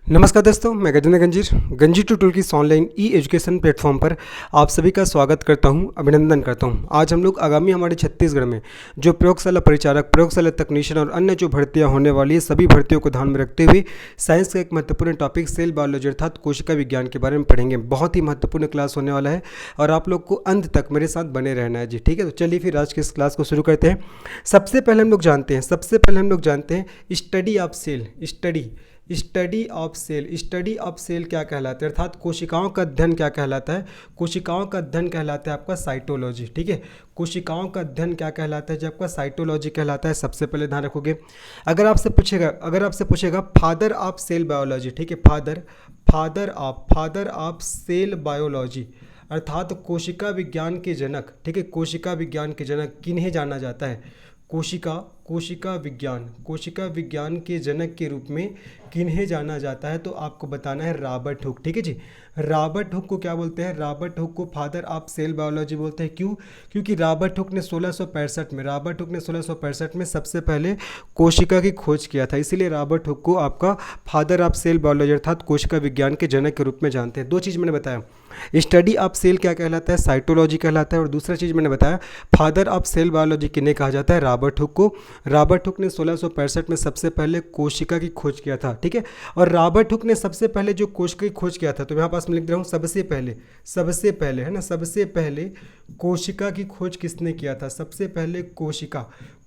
नमस्कार दोस्तों, मैं गजेंद्र गंजी ट्यूटोरियल की ऑनलाइन ई एजुकेशन प्लेटफॉर्म पर आप सभी का स्वागत करता हूं, अभिनंदन करता हूं। आज हम लोग आगामी हमारे छत्तीसगढ़ में जो प्रयोगशाला परिचारक, प्रयोगशाला तकनीशियन और अन्य जो भर्तियां होने वाली है, सभी भर्तियों को ध्यान में रखते हुए साइंस का एक महत्वपूर्ण टॉपिक सेल बायोलॉजी अर्थात कोशिका विज्ञान के बारे में पढ़ेंगे। बहुत ही महत्वपूर्ण क्लास होने वाला है और आप लोग को अंत तक मेरे साथ बने रहना है जी, ठीक है। तो चलिए फिर आज की इस क्लास को शुरू करते हैं। सबसे पहले हम लोग जानते हैं study of cell. Study of cell क्या कहलाता है, अर्थात कोशिकाओं का अध्ययन क्या कहलाता है। कोशिकाओं का अध्ययन कहलाता है आपका साइटोलॉजी, ठीक है। कोशिकाओं का अध्ययन क्या कहलाता है, जब आपका साइटोलॉजी कहलाता है। सबसे पहले ध्यान रखोगे, अगर आपसे पूछेगा फादर ऑफ सेल बायोलॉजी, ठीक है, फादर ऑफ सेल बायोलॉजी अर्थात कोशिका विज्ञान के जनक, ठीक है। कोशिका विज्ञान के जनक किन्हें जाना जाता है, कोशिका विज्ञान के जनक के रूप में किन्हें जाना जाता है, तो आपको बताना है रॉबर्ट हुक, ठीक है जी। रॉबर्ट हुक को क्या बोलते हैं, रॉबर्ट हुक को फादर ऑफ सेल बायोलॉजी बोलते हैं। क्यों? क्योंकि रॉबर्ट हुक ने 1665 में सबसे पहले कोशिका की खोज किया था, इसीलिए रॉबर्ट हुक को आपका फादर ऑफ सेल बायोलॉजी अर्थात कोशिका विज्ञान के जनक के रूप में जानते हैं। दो चीज़ मैंने बताया, स्टडी ऑफ सेल क्या कहलाता है, साइटोलॉजी कहलाता है, और दूसरा चीज़ मैंने बताया फादर ऑफ सेल बायोलॉजी किन्हें कहा जाता है, रॉबर्ट हुक को। रॉबर्ट हुक ने 1665 में सबसे पहले कोशिका की खोज किया था, ठीक है। और रॉबर्ट हुक ने सबसे पहले जो कोशिका की खोज किया था, तो यहाँ पास मैं लिख रहा हूँ सबसे पहले है ना, सबसे पहले कोशिका की खोज किसने किया था, सबसे पहले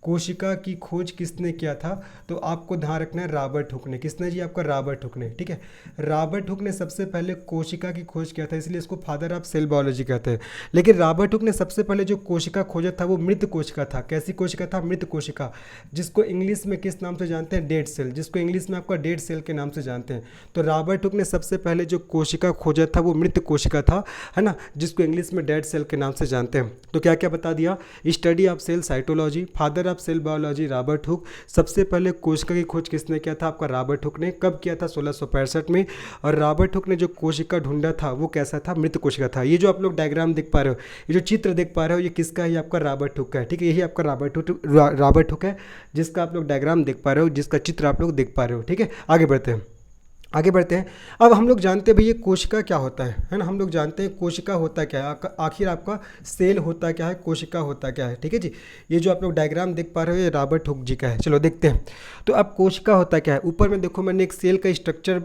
कोशिका की खोज किसने किया था, तो आपको ध्यान रखना है रॉबर्ट हुक ने। किसने जी, आपका रॉबर्ट हुक ने, ठीक है। रॉबर्ट हुक ने सबसे पहले कोशिका की खोज किया था, इसलिए इसको फादर ऑफ सेल बायोलॉजी कहते हैं। लेकिन रॉबर्ट हुक ने सबसे पहले जो कोशिका खोजा था वो मृत कोशिका था। कैसी कोशिका था, मृत कोशिका, जिसको इंग्लिश में किस नाम से जानते हैं, डेड सेल, जिसको इंग्लिश में आपका डेड सेल के नाम से जानते हैं। तो रॉबर्ट हुक ने सबसे पहले जो कोशिका खोजा था वो मृत कोशिका था, है ना, जिसको इंग्लिश में डेड सेल के नाम से जानते हैं। तो क्या क्या बता दिया, study of cell cytology, father of cell biology Robert Hooke. सबसे पहले कोशिका की खोज किसने किया था, आपका रॉबर्ट हुक ने। कब किया था, 1665 में। और रॉबर्ट हुक ने जो कोशिका ढूंढा था वो कैसा था, मृत कोशिका था। ये जो आप लोग डायग्राम देख पा रहे हो, ये जो चित्र देख पा रहे हो, ये किसका है, ये आपका रॉबर्ट हुक का है, ठीक है। यही आपका रॉबर्ट हुक है जिसका आप लोग डायग्राम देख पा रहे हो, जिसका चित्र आप लोग देख पा रहे हो, ठीक है। आगे बढ़ते हैं। अब हम लोग जानते हैं भैया कोशिका क्या होता है ना, हम लोग जानते हैं कोशिका होता क्या है, आखिर आपका सेल होता क्या है, कोशिका होता क्या है, ठीक है जी। ये जो आप लोग डायग्राम देख पा रहे हो ये रॉबर्ट हुक जी का है। चलो देखते हैं। तो अब कोशिका होता क्या है, ऊपर में देखो मैंने एक सेल का स्ट्रक्चर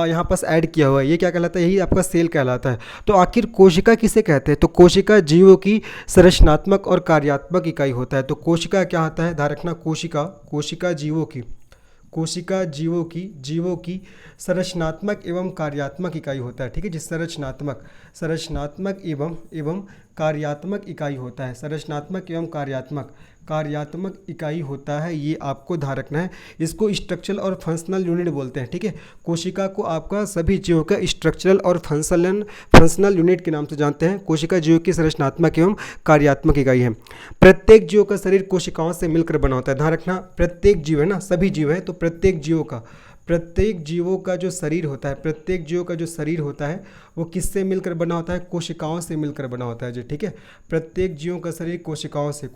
यहाँ पास ऐड किया हुआ है, ये क्या कहलाता है, यही आपका सेल कहलाता है। तो आखिर कोशिका किसे कहते हैं, तो कोशिका जीवों की संरचनात्मक और कार्यात्मक इकाई होता है। तो कोशिका क्या होता है, ध्यान रखना, कोशिका जीवों की संरचनात्मक एवं कार्यात्मक इकाई होता है, ठीक है। जिस संरचनात्मक एवं कार्यात्मक इकाई होता है, संरचनात्मक एवं कार्यात्मक इकाई होता है, ये आपको ध्यान रखना है। इसको स्ट्रक्चरल और फंक्शनल यूनिट बोलते हैं, ठीक है। कोशिका को आपका सभी जीवों का स्ट्रक्चरल और फंक्शनल यूनिट के नाम से जानते हैं। कोशिका जीवों की संरचनात्मक एवं कार्यात्मक इकाई है। प्रत्येक जीव का शरीर कोशिकाओं से मिलकर बना होता है। ध्यान रखना, प्रत्येक जीव है ना, सभी जीव है, तो प्रत्येक जीवों का जो शरीर होता है वो किससे मिलकर बना होता है, कोशिकाओं से मिलकर बना होता है जी, ठीक है। प्रत्येक जीवों का शरीर कोशिकाओं से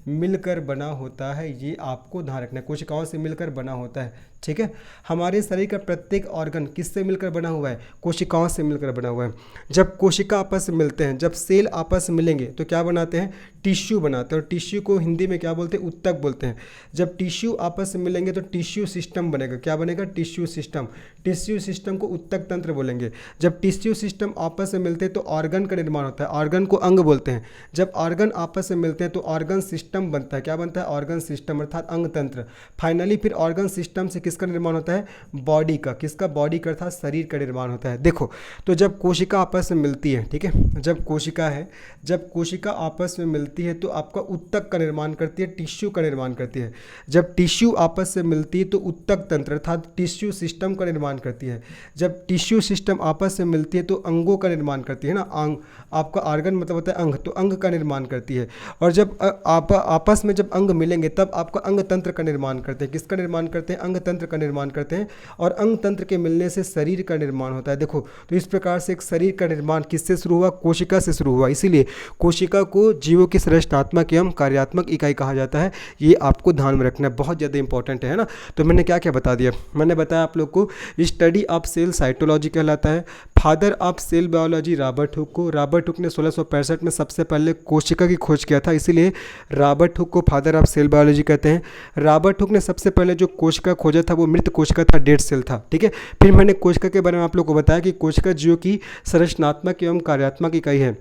मिलकर बना होता है, ये आपको ध्यान रखना है, कोशिकाओं से मिलकर बना होता है, ठीक है। हमारे शरीर का प्रत्येक ऑर्गन किससे मिलकर बना हुआ है, कोशिकाओं से मिलकर बना हुआ है। जब कोशिका आपस में मिलते हैं, जब सेल आपस में मिलेंगे तो क्या बनाते हैं, टिश्यू बनाते हैं। और टिश्यू को हिंदी में क्या बोलते हैं, उत्तक बोलते हैं। जब टिश्यू आपस में मिलेंगे तो टिश्यू सिस्टम बनेगा। क्या बनेगा, टिश्यू सिस्टम को उत्तक तंत्र बोलेंगे। जब टिश्यू सिस्टम आपस में मिलते हैं तो ऑर्गन का निर्माण होता है, ऑर्गन को अंग बोलते हैं। जब ऑर्गन आपस में मिलते हैं तो ऑर्गन सिस्टम बनता है। क्या बनता है, ऑर्गन सिस्टम अर्थात अंग तंत्र। फाइनली फिर ऑर्गन सिस्टम से किसका निर्माण होता है, बॉडी का। किसका, बॉडी का अर्थात शरीर का निर्माण होता है। देखो, तो जब कोशिका आपस में मिलती है, ठीक है, जब कोशिका आपस में मिलती है तो आपका उत्तक का निर्माण करती है, टिश्यू का निर्माण करती है। जब टिश्यू आपस से मिलती है तो उत्तक तंत्र अर्थात टिश्यू सिस्टम का निर्माण करती है। जब टिश्यू सिस्टम आपस से मिलती है तो अंगों का निर्माण करती है ना, अंग, आपका ऑर्गन मतलब होता है अंग, तो अंग का निर्माण करती है। और जब आपस में जब अंग मिलेंगे तब आपका अंग तंत्र का निर्माण करते हैं। किसका निर्माण करते हैं, अंग तंत्र का निर्माण करते हैं। और अंग तंत्र के मिलने से शरीर का निर्माण होता है। देखो, तो इस प्रकार से एक शरीर का निर्माण किससे शुरू हुआ, कोशिका से शुरू हुआ। इसीलिए कोशिका को जीवों की की संरचनात्मक एवं कार्यात्मक इकाई कहा जाता है। ये आपको ध्यान में रखना है, बहुत ज़्यादा इंपॉर्टेंट है ना। तो मैंने क्या क्या बता दिया, मैंने बताया आप लोग को स्टडी ऑफ सेल साइटोलॉजी कहलाता है। Father of cell biology Robert Hooke को, रॉबर्ट हुक ने 1665 में सबसे पहले कोशिका की खोज किया था, इसीलिए रॉबर्ट हुक को फादर ऑफ सेल बायोलॉजी कहते हैं। रॉबर्ट हुक ने सबसे पहले जो कोशिका खोजा था वो मृत कोशिका था, डेड सेल था, ठीक है। फिर मैंने कोशिका के बारे में आप लोग को बताया कि कोशिका जीव की संरचनात्मक एवं कार्यात्मक इकाई है,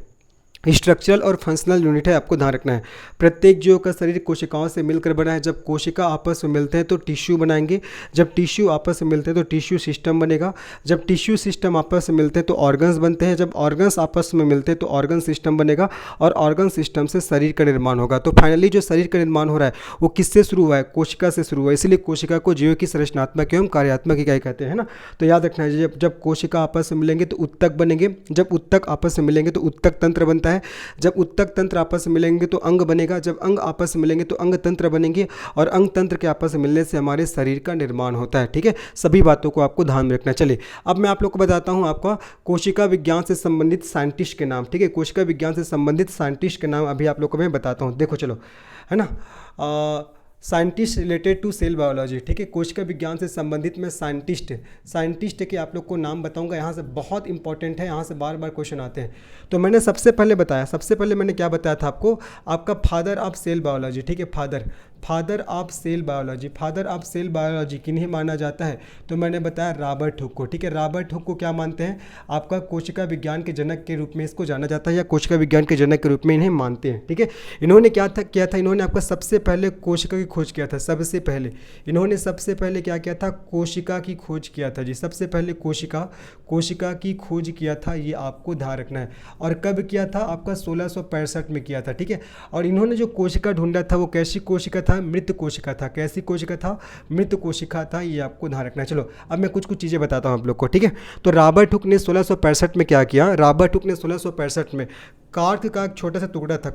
स्ट्रक्चरल और फंक्शनल यूनिट है, आपको ध्यान रखना है। प्रत्येक जीव का शरीर कोशिकाओं से मिलकर बना है। जब कोशिका आपस में मिलते हैं तो टिश्यू बनाएंगे, जब टिश्यू आपस में मिलते हैं तो टिश्यू सिस्टम बनेगा, जब टिश्यू सिस्टम आपस में मिलते हैं तो ऑर्गन्स बनते हैं, जब ऑर्गन्स आपस में मिलते हैं तो ऑर्गन सिस्टम बनेगा और ऑर्गन सिस्टम से शरीर का निर्माण होगा। तो फाइनली जो शरीर का निर्माण हो रहा है वो किससे शुरू हुआ है, कोशिका से शुरू हुआ है, इसलिए कोशिका को जीव की संरचनात्मक एवं कार्यात्मक इकाई कहते हैं ना। तो याद रखना है, जब कोशिका आपस में मिलेंगे तो उत्तक बनेंगे, जब उत्तक आपस में मिलेंगे तो उत्तक तंत्र बनता है, जब उत्तक तंत्र आपस में मिलेंगे तो अंग बनेगा, जब अंग आपस में मिलेंगे तो अंग तंत्र बनेंगे और अंग तंत्र के आपस में मिलने से हमारे शरीर का निर्माण होता है, ठीक है। सभी बातों को आपको ध्यान में रखना। चलिए अब मैं आप लोग को बताता हूँ आपका कोशिका विज्ञान से संबंधित साइंटिस्ट के नाम, ठीक है। कोशिका विज्ञान से संबंधित साइंटिस्ट के नाम अभी आप लोग को मैं बताता हूँ, देखो चलो, है ना। Scientist related to cell biology, ठीक है। कोशिका विज्ञान से संबंधित मैं साइंटिस्ट के आप लोग को नाम बताऊंगा, यहाँ से बहुत इंपॉर्टेंट है, यहाँ से बार बार क्वेश्चन आते हैं। तो मैंने सबसे पहले मैंने क्या बताया था आपको, आपका फादर ऑफ सेल बायोलॉजी, ठीक है। फादर ऑफ सेल बायोलॉजी किन्हें माना जाता है, तो मैंने बताया रॉबर्ट हुक को, ठीक है। रॉबर्ट हुक को क्या मानते हैं, आपका कोशिका विज्ञान के जनक के रूप में इसको जाना जाता है, या कोशिका विज्ञान के जनक के रूप में इन्हें मानते हैं, ठीक है। इन्होंने क्या था इन्होंने आपका सबसे पहले कोशिका की खोज किया था, सबसे पहले क्या किया था, कोशिका की खोज किया था जी, सबसे पहले कोशिका की खोज किया था, ये आपको ध्यान रखना है। और कब किया था, आपका 1665 में किया था, ठीक है। और इन्होंने जो कोशिका ढूंढा था वो कैसी कोशिका था, मृत कोशिका था। कैसी कोशिका था, मृत कोशिका था, ये आपको ध्यान रखना है। चलो अब मैं कुछ चीज़ें बताता हूँ आप लोग को, ठीक है। तो रॉबर्ट हुक ने 1665 में क्या किया, रॉबर्ट हुक ने 1665 में कार्क का एक छोटा सा टुकड़ा था,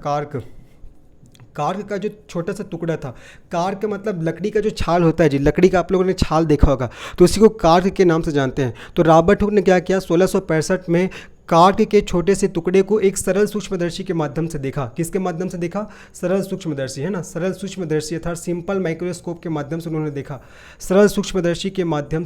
कार्क का जो छोटा सा टुकड़ा था, कार्क मतलब लकड़ी का जो छाल होता है जी, लकड़ी का आप लोगों ने छाल देखा होगा, तो उसी को कार्क के नाम से जानते हैं। तो रॉबर्ट हुक ने क्या किया, 1665 में कार्क के छोटे से टुकड़े को एक सरल सूक्ष्मदर्शी के माध्यम से देखा। किसके माध्यम से देखा, सरल सूक्ष्मदर्शी, है ना, सरल सूक्ष्मदर्शी अर्थात सिंपल माइक्रोस्कोप के माध्यम से उन्होंने देखा, सरल सूक्ष्मदर्शी के माध्यम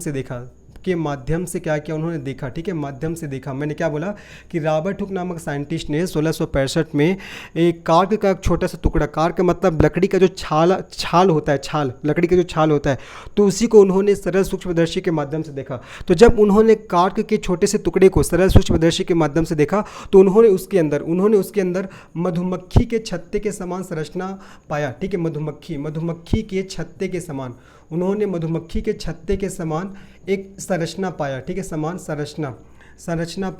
से क्या किया उन्होंने देखा, ठीक है, माध्यम से देखा। मैंने क्या बोला कि रॉबर्ट हुक नामक साइंटिस्ट ने 1665 में एक कार्क का छोटा सा टुकड़ा, कार्क मतलब लकड़ी का जो छाल होता है, लकड़ी का जो छाल होता है, तो उसी को उन्होंने सरल सूक्ष्मदर्शी के माध्यम से देखा। तो जब उन्होंने कार्क के छोटे से टुकड़े को सरल सूक्ष्मदर्शी के माध्यम से देखा तो उन्होंने उसके अंदर मधुमक्खी के छत्ते के समान संरचना पाया, ठीक है। मधुमक्खी के छत्ते के समान, उन्होंने मधुमक्खी के छत्ते के समान एक संरचना पाया, ठीक है, समान संरचना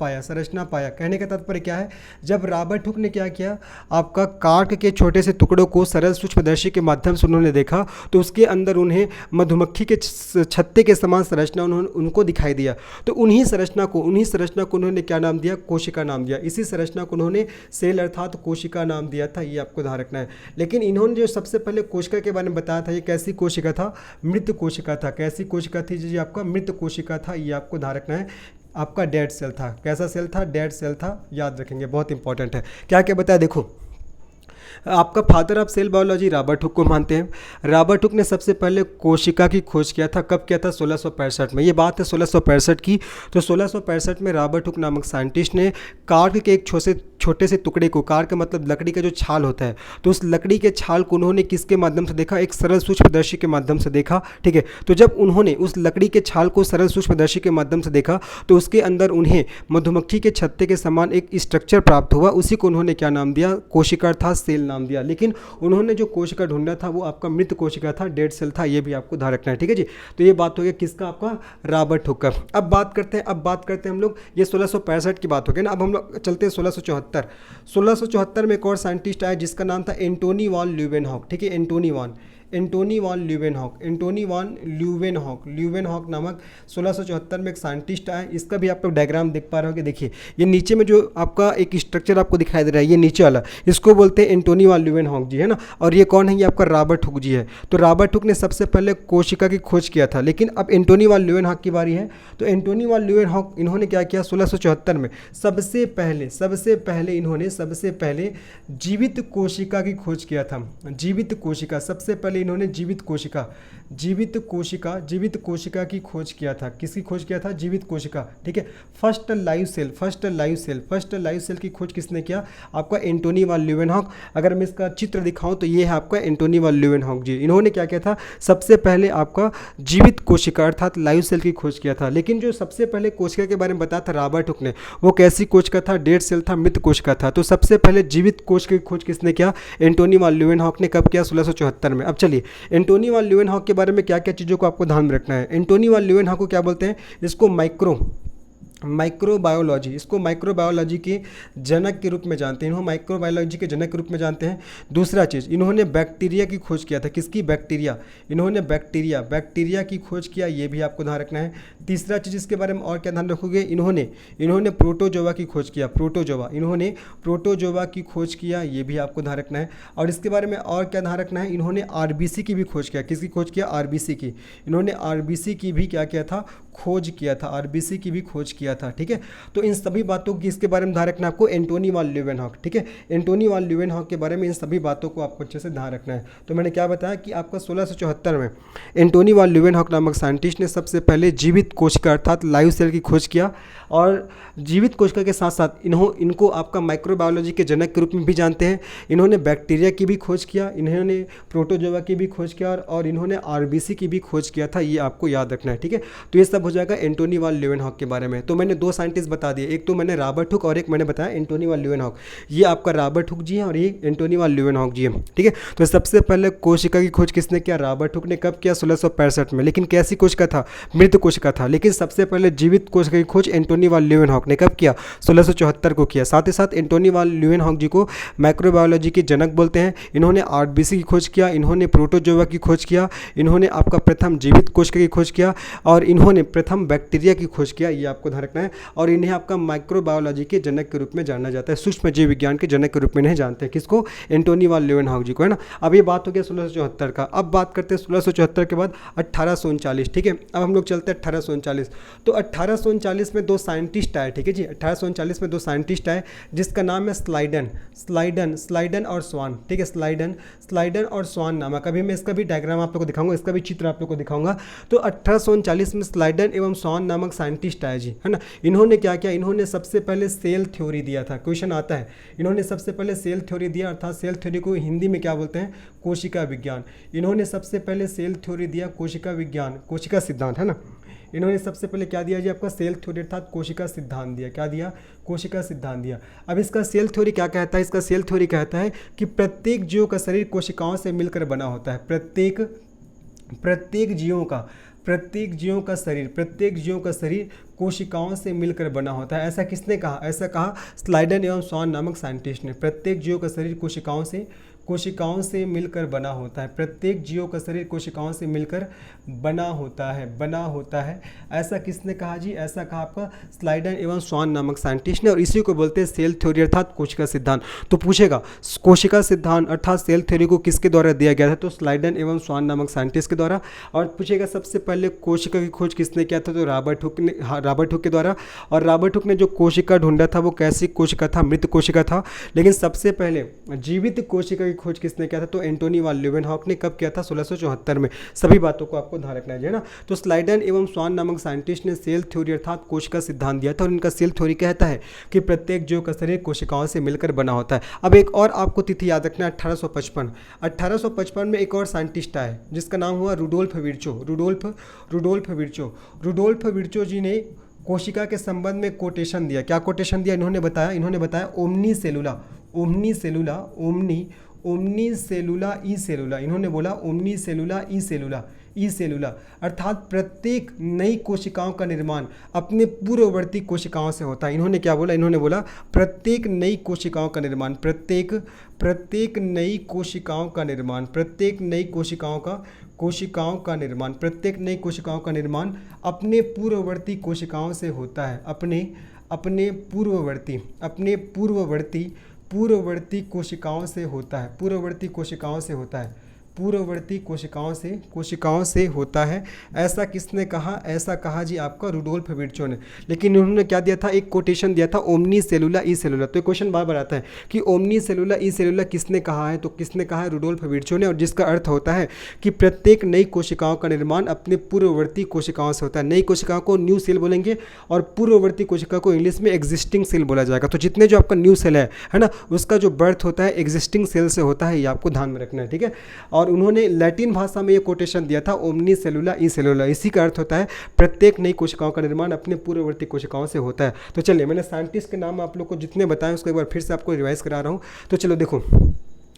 पाया। कहने का तात्पर्य क्या है, जब रॉबर्ट हुक ने क्या किया, आपका कार्क के छोटे से टुकड़ों को सरल सूक्ष्मदर्शी के माध्यम से उन्होंने देखा तो उसके अंदर उन्हें मधुमक्खी के छत्ते के समान संरचना उनको दिखाई दिया। तो उन्हीं संरचना को उन्होंने क्या नाम दिया, कोशिका नाम दिया। इसी संरचना को उन्होंने सेल अर्थात कोशिका नाम दिया था, ये आपको ध्यान रखना है। लेकिन इन्होंने जो सबसे पहले कोशिका के बारे में बताया था, ये कैसी कोशिका था, मृत कोशिका था। कैसी कोशिका थी जी, आपका मृत कोशिका था, ये आपको ध्यान रखना है। आपका डेड सेल था, कैसा सेल था, डेड सेल था, याद रखेंगे, बहुत इंपॉर्टेंट है। क्या क्या बताया, देखो आपका father of cell biology Robert Hooke को मानते हैं। रॉबर्ट हुक ने सबसे पहले कोशिका की खोज किया था, कब किया था, 1665 में। ये बात है 1665 की। तो 1665 में रॉबर्ट हुक नामक साइंटिस्ट ने कार्क के एक छोटे से टुकड़े को, कार्क मतलब लकड़ी का जो छाल होता है, तो उस लकड़ी के छाल को उन्होंने किसके माध्यम से देखा, एक सरल सूक्ष्मदर्शी के माध्यम से देखा, ठीक है। तो जब उन्होंने उस लकड़ी के छाल को सरल सूक्ष्मदर्शी के माध्यम से देखा तो उसके अंदर उन्हें मधुमक्खी के छत्ते के समान एक स्ट्रक्चर प्राप्त हुआ, उसी को उन्होंने क्या नाम दिया, कोशिका अर्थात सेल नाम दिया। लेकिन उन्होंने जो कोशिका ढूंढा था वो आपका मृत कोशिका था, डेड सेल था, ये भी आपको ध्यान रखना है, ठीक है जी। तो ये बात हो गया किसका, आपका रॉबर्ट हुक का। अब बात करते हैं हम लोग, ये 1665 की बात हो गई ना। अब हम लोग चलते हैं 1674 में एक और साइंटिस्ट आया जिसका नाम था एंटोनी वान ल्यूवेनहॉक, ठीक है। Antony von Leeuwenhoek. Antony von Leeuwenhoek नामक 1674 में एक साइंटिस्ट आए। इसका भी आप लोग डायग्राम देख पा रहे हो कि देखिए ये नीचे में जो आपका एक स्ट्रक्चर आपको दिखाई दे रहा है, ये नीचे वाला, इसको बोलते हैं एंटोनी वॉन ल्यूवेनहॉक जी, है ना। और ये कौन है, ये आपका रॉबर्ट हुक जी है। तो रॉबर्ट हुक ने सबसे पहले कोशिका की खोज किया था। लेकिन अब एंटोनी वॉन ल्यूवेनहॉक की बारी है। तो एंटोनी वॉन ल्यूवेनहॉक इन्होंने क्या किया, 1674 में सबसे पहले इन्होंने जीवित कोशिका की खोज किया था। जीवित कोशिका, सबसे पहले इन्होंने जीवित कोशिका की खोज किया था। किसकी खोज किया था, जीवित कोशिका, ठीक है। फर्स्ट लाइव सेल की खोज किसने किया, आपका एंटोनी वॉन ल्यूवेनहॉक। अगर मैं इसका चित्र दिखाऊं तो ये है आपका एंटोनी वॉन ल्यूवेनहॉक जी। इन्होंने क्या किया था, सबसे पहले आपका जीवित कोशिका अर्थात लाइव सेल की खोज किया था। लेकिन जो सबसे पहले कोशिका के बारे में बताया था रॉबर्ट हुक ने, वो कैसी कोशिका था, डेड सेल था, मृत कोशिका था। तो सबसे पहले जीवित कोशिका की खोज किसने किया, एंटोनी वॉन ल्यूवेनहॉक ने। कब किया, 1674 में। अब चलिए एंटोनी वॉन ल्यूवेनहॉक के बारे में क्या क्या चीज़ों को आपको ध्यान में रखना है। एंटोनी वॉन ल्यूवेनहॉक को क्या बोलते हैं, इसको माइक्रोबायोलॉजी, इसको माइक्रोबायोलॉजी के जनक के रूप में जानते हैं। इन्होंने माइक्रोबायोलॉजी के जनक के रूप में जानते हैं। दूसरा चीज़, इन्होंने बैक्टीरिया की खोज किया था। किसकी, बैक्टीरिया। इन्होंने बैक्टीरिया की खोज किया, ये भी आपको ध्यान रखना है। तीसरा चीज़ इसके बारे में और क्या ध्यान रखोगे, इन्होंने प्रोटोजोआ की खोज किया। इन्होंने प्रोटोजोआ की खोज किया, ये भी आपको ध्यान रखना है। और इसके बारे में और क्या ध्यान रखना है, इन्होंने आरबीसी की भी खोज किया। किसकी खोज किया, आरबीसी की। इन्होंने आरबीसी की भी क्या किया था, खोज किया था। आरबीसी की भी खोज किया था, ठीक है। तो इन सभी बातों की, इसके बारे में ध्यान रखना है आपको, एंटोनी वॉन ल्यूवेनहॉक, ठीक है। एंटोनी वॉन ल्यूवेनहॉक के बारे में इन सभी बातों को आपको अच्छे से ध्यान रखना है। तो मैंने क्या बताया कि आपका 1674 में एंटोनी वॉन ल्यूवेनहॉक नामक साइंटिस्ट ने सबसे पहले जीवित कोशिका अर्थात लाइव सेल की खोज किया। और जीवित कोशिका के साथ साथ इनको आपका माइक्रोबायोलॉजी के जनक के रूप में भी जानते हैं। इन्होंने बैक्टीरिया की भी खोज किया, इन्होंने प्रोटोजोआ की भी खोज किया और इन्होंने आरबीसी की भी खोज किया था। ये आपको याद रखना है, ठीक है। तो ये सब हो जाएगा एंटोनी वॉन ल्यूवेनहॉक के बारे में। तो मैंने दो साइंटिस्ट बता दिए, एक तो मैंने रॉबर्ट हुक और एक मैंने बताया एंटोनी वॉन ल्यूवेनहॉक। ये आपका रॉबर्ट हुक जी है और ये एंटोनी वॉन ल्यूवेनहॉक जी है, ठीक है। तो सबसे पहले कोशिका की खोज किसने किया, रॉबर्ट हुक ने। कब किया, 1665 में। लेकिन कैसी कोशिका था, मृत कोशिका था। लेकिन सबसे पहले जीवित कोशिका की खोज एंटोनी वॉन ल्यूवेनहॉक ने कब किया, 1674 को किया। साथ ही साथ एंटोनी वॉन ल्यूवेनहॉक जी को माइक्रोबायोलॉजी के जनक बोलते हैं। इन्होंने आरबीसी की खोज किया, इन्होंने प्रोटोजोआ की खोज किया, इन्होंने आपका प्रथम जीवित कोशिका की खोज किया और इन्होंने प्रथम बैक्टीरिया की खोज किया। ये आपको ध्यान रखना है। और इन्हें आपका माइक्रोबायोलॉजी के जनक के रूप में जाना जाता है, सूक्ष्म जीव विज्ञान के जनक के रूप में इन्हें जानते हैं। किसको, एंटोनी वॉन ल्यूवेनहॉक जी को, है ना। अब ये बात हो गया 1674 का। अब बात करते हैं 1674 के बाद 1839, ठीक है। अब हम लोग चलते हैं 1839। तो 1839 में दो साइंटिस्ट आए, ठीक है जी। 1839 में दो साइंटिस्ट आए जिसका नाम है स्लाइडन और स्वान, ठीक है। स्लाइडन और स्वान नामक। अभी मैं इसका भी डायग्राम आप लोग को दिखाऊंगा, इसका भी चित्र आप लोग को दिखाऊंगा। तो 1839 में स्लाइडन एवं स्वान नामक साइंटिस्ट आए जी, है ना। इन्होंने क्या किया, इन्होंने सबसे पहले सेल थ्योरी दिया था। क्वेश्चन आता है, इन्होंने सबसे पहले सेल थ्योरी दिया अर्थात सेल थ्योरी को हिंदी में क्या बोलते हैं, कोशिका विज्ञान। इन्होंने सबसे पहले सेल थ्योरी दिया, कोशिका विज्ञान, कोशिका सिद्धांत, है ना। इन्होंने सबसे पहले क्या दिया जी, आपका सेल थ्योरी अर्थात कोशिका सिद्धांत दिया। क्या दिया, कोशिका सिद्धांत दिया। अब इसका सेल थ्योरी क्या कहता है, इसका सेल थ्योरी कहता है कि प्रत्येक जीव का शरीर कोशिकाओं से मिलकर बना होता है। प्रत्येक जीवों का शरीर कोशिकाओं से मिलकर बना होता है। ऐसा किसने कहा, ऐसा कहा स्लाइडन एवं स्वान नामक साइंटिस्ट ने। प्रत्येक जीव का शरीर कोशिकाओं से मिलकर बना होता है। प्रत्येक जीव का शरीर कोशिकाओं से मिलकर बना होता है। ऐसा किसने कहा जी, ऐसा कहा आपका स्लाइडन एवं स्वान नामक साइंटिस्ट ने। और इसी को बोलते हैं सेल थ्योरी अर्थात कोशिका सिद्धांत। तो पूछेगा कोशिका सिद्धांत अर्थात सेल थ्योरी को किसके द्वारा दिया गया था, तो स्लाइडन एवं स्वान नामक साइंटिस्ट के द्वारा। और पूछेगा सबसे पहले कोशिका की खोज किसने किया था, तो रॉबर्ट हुक के द्वारा। और रॉबर्ट हुक ने जो कोशिका ढूंढा था वो कैसी कोशिका था, मृत कोशिका था। लेकिन सबसे पहले जीवित कोशिका की खोज किसने किया था, तो एंटोनी वॉन ल्यूवेनहॉक ने। कब किया था, 1674 में। सभी बातों को आपको ध्यान रखना है ना। तो स्लाइडन एवं स्वान नामक साइंटिस्ट ने सेल थ्योरी अर्थात कोशिका सिद्धांत दिया था। और इनका सेल थ्योरी कहता है कि प्रत्येक जीव का शरीर कोशिकाओं से मिलकर बना होता है। अब एक और आपको तिथि याद रखना है, 1855 में एक और साइंटिस्ट आए जिसका नाम हुआ रुडोल्फ विर्चो जी ने कोशिका के संबंध में कोटेशन दिया। क्या कोटेशन दिया, इन्होंने बताया ओमनी ओमनी सेलुला ई सेलुला, इन्होंने बोला ओमनी सेलुला ई सेलुला, ई सेलुला अर्थात प्रत्येक नई कोशिकाओं का निर्माण अपने पूर्ववर्ती कोशिकाओं से होता है। इन्होंने क्या बोला, इन्होंने बोला प्रत्येक नई कोशिकाओं का निर्माण, प्रत्येक नई कोशिकाओं का निर्माण, प्रत्येक नई कोशिकाओं का निर्माण, प्रत्येक नई कोशिकाओं का निर्माण अपने पूर्ववर्ती कोशिकाओं से होता है, अपने पूर्ववर्ती कोशिकाओं से होता है, पूर्ववर्ती कोशिकाओं से होता है, पूर्ववर्ती कोशिकाओं से होता है। ऐसा किसने कहा, ऐसा कहा जी आपका रुडोल्फ विर्चो ने। लेकिन उन्होंने क्या दिया था, एक कोटेशन दिया था ओमनी सेलुला ई सेलुला। तो क्वेश्चन बार बार आता है कि ओमनी सेलुला ई सेलुला किसने कहा है, तो किसने कहा है, रुडोल्फ विर्चो ने, और जिसका अर्थ होता है कि प्रत्येक नई कोशिकाओं का निर्माण अपने पूर्ववर्ती कोशिकाओं से होता है। नई कोशिकाओं को न्यू सेल बोलेंगे और पूर्ववर्ती कोशिका को इंग्लिश में एग्जिस्टिंग सेल बोला जाएगा। तो जितने जो आपका न्यू सेल है ना, उसका जो बर्थ होता है एग्जिस्टिंग सेल से होता है, ये आपको ध्यान में रखना है, ठीक है। और उन्होंने लैटिन भाषा में ये कोटेशन दिया था ओमनी सेलुला ई सेलुला, इसी का अर्थ होता है प्रत्येक नई कोशिकाओं का निर्माण अपने पूर्ववर्ती कोशिकाओं से होता है। तो चलिए, मैंने साइंटिस्ट के नाम आप लोग को जितने बताए उसको एक बार फिर से आपको रिवाइज करा रहा हूँ। तो चलो देखो,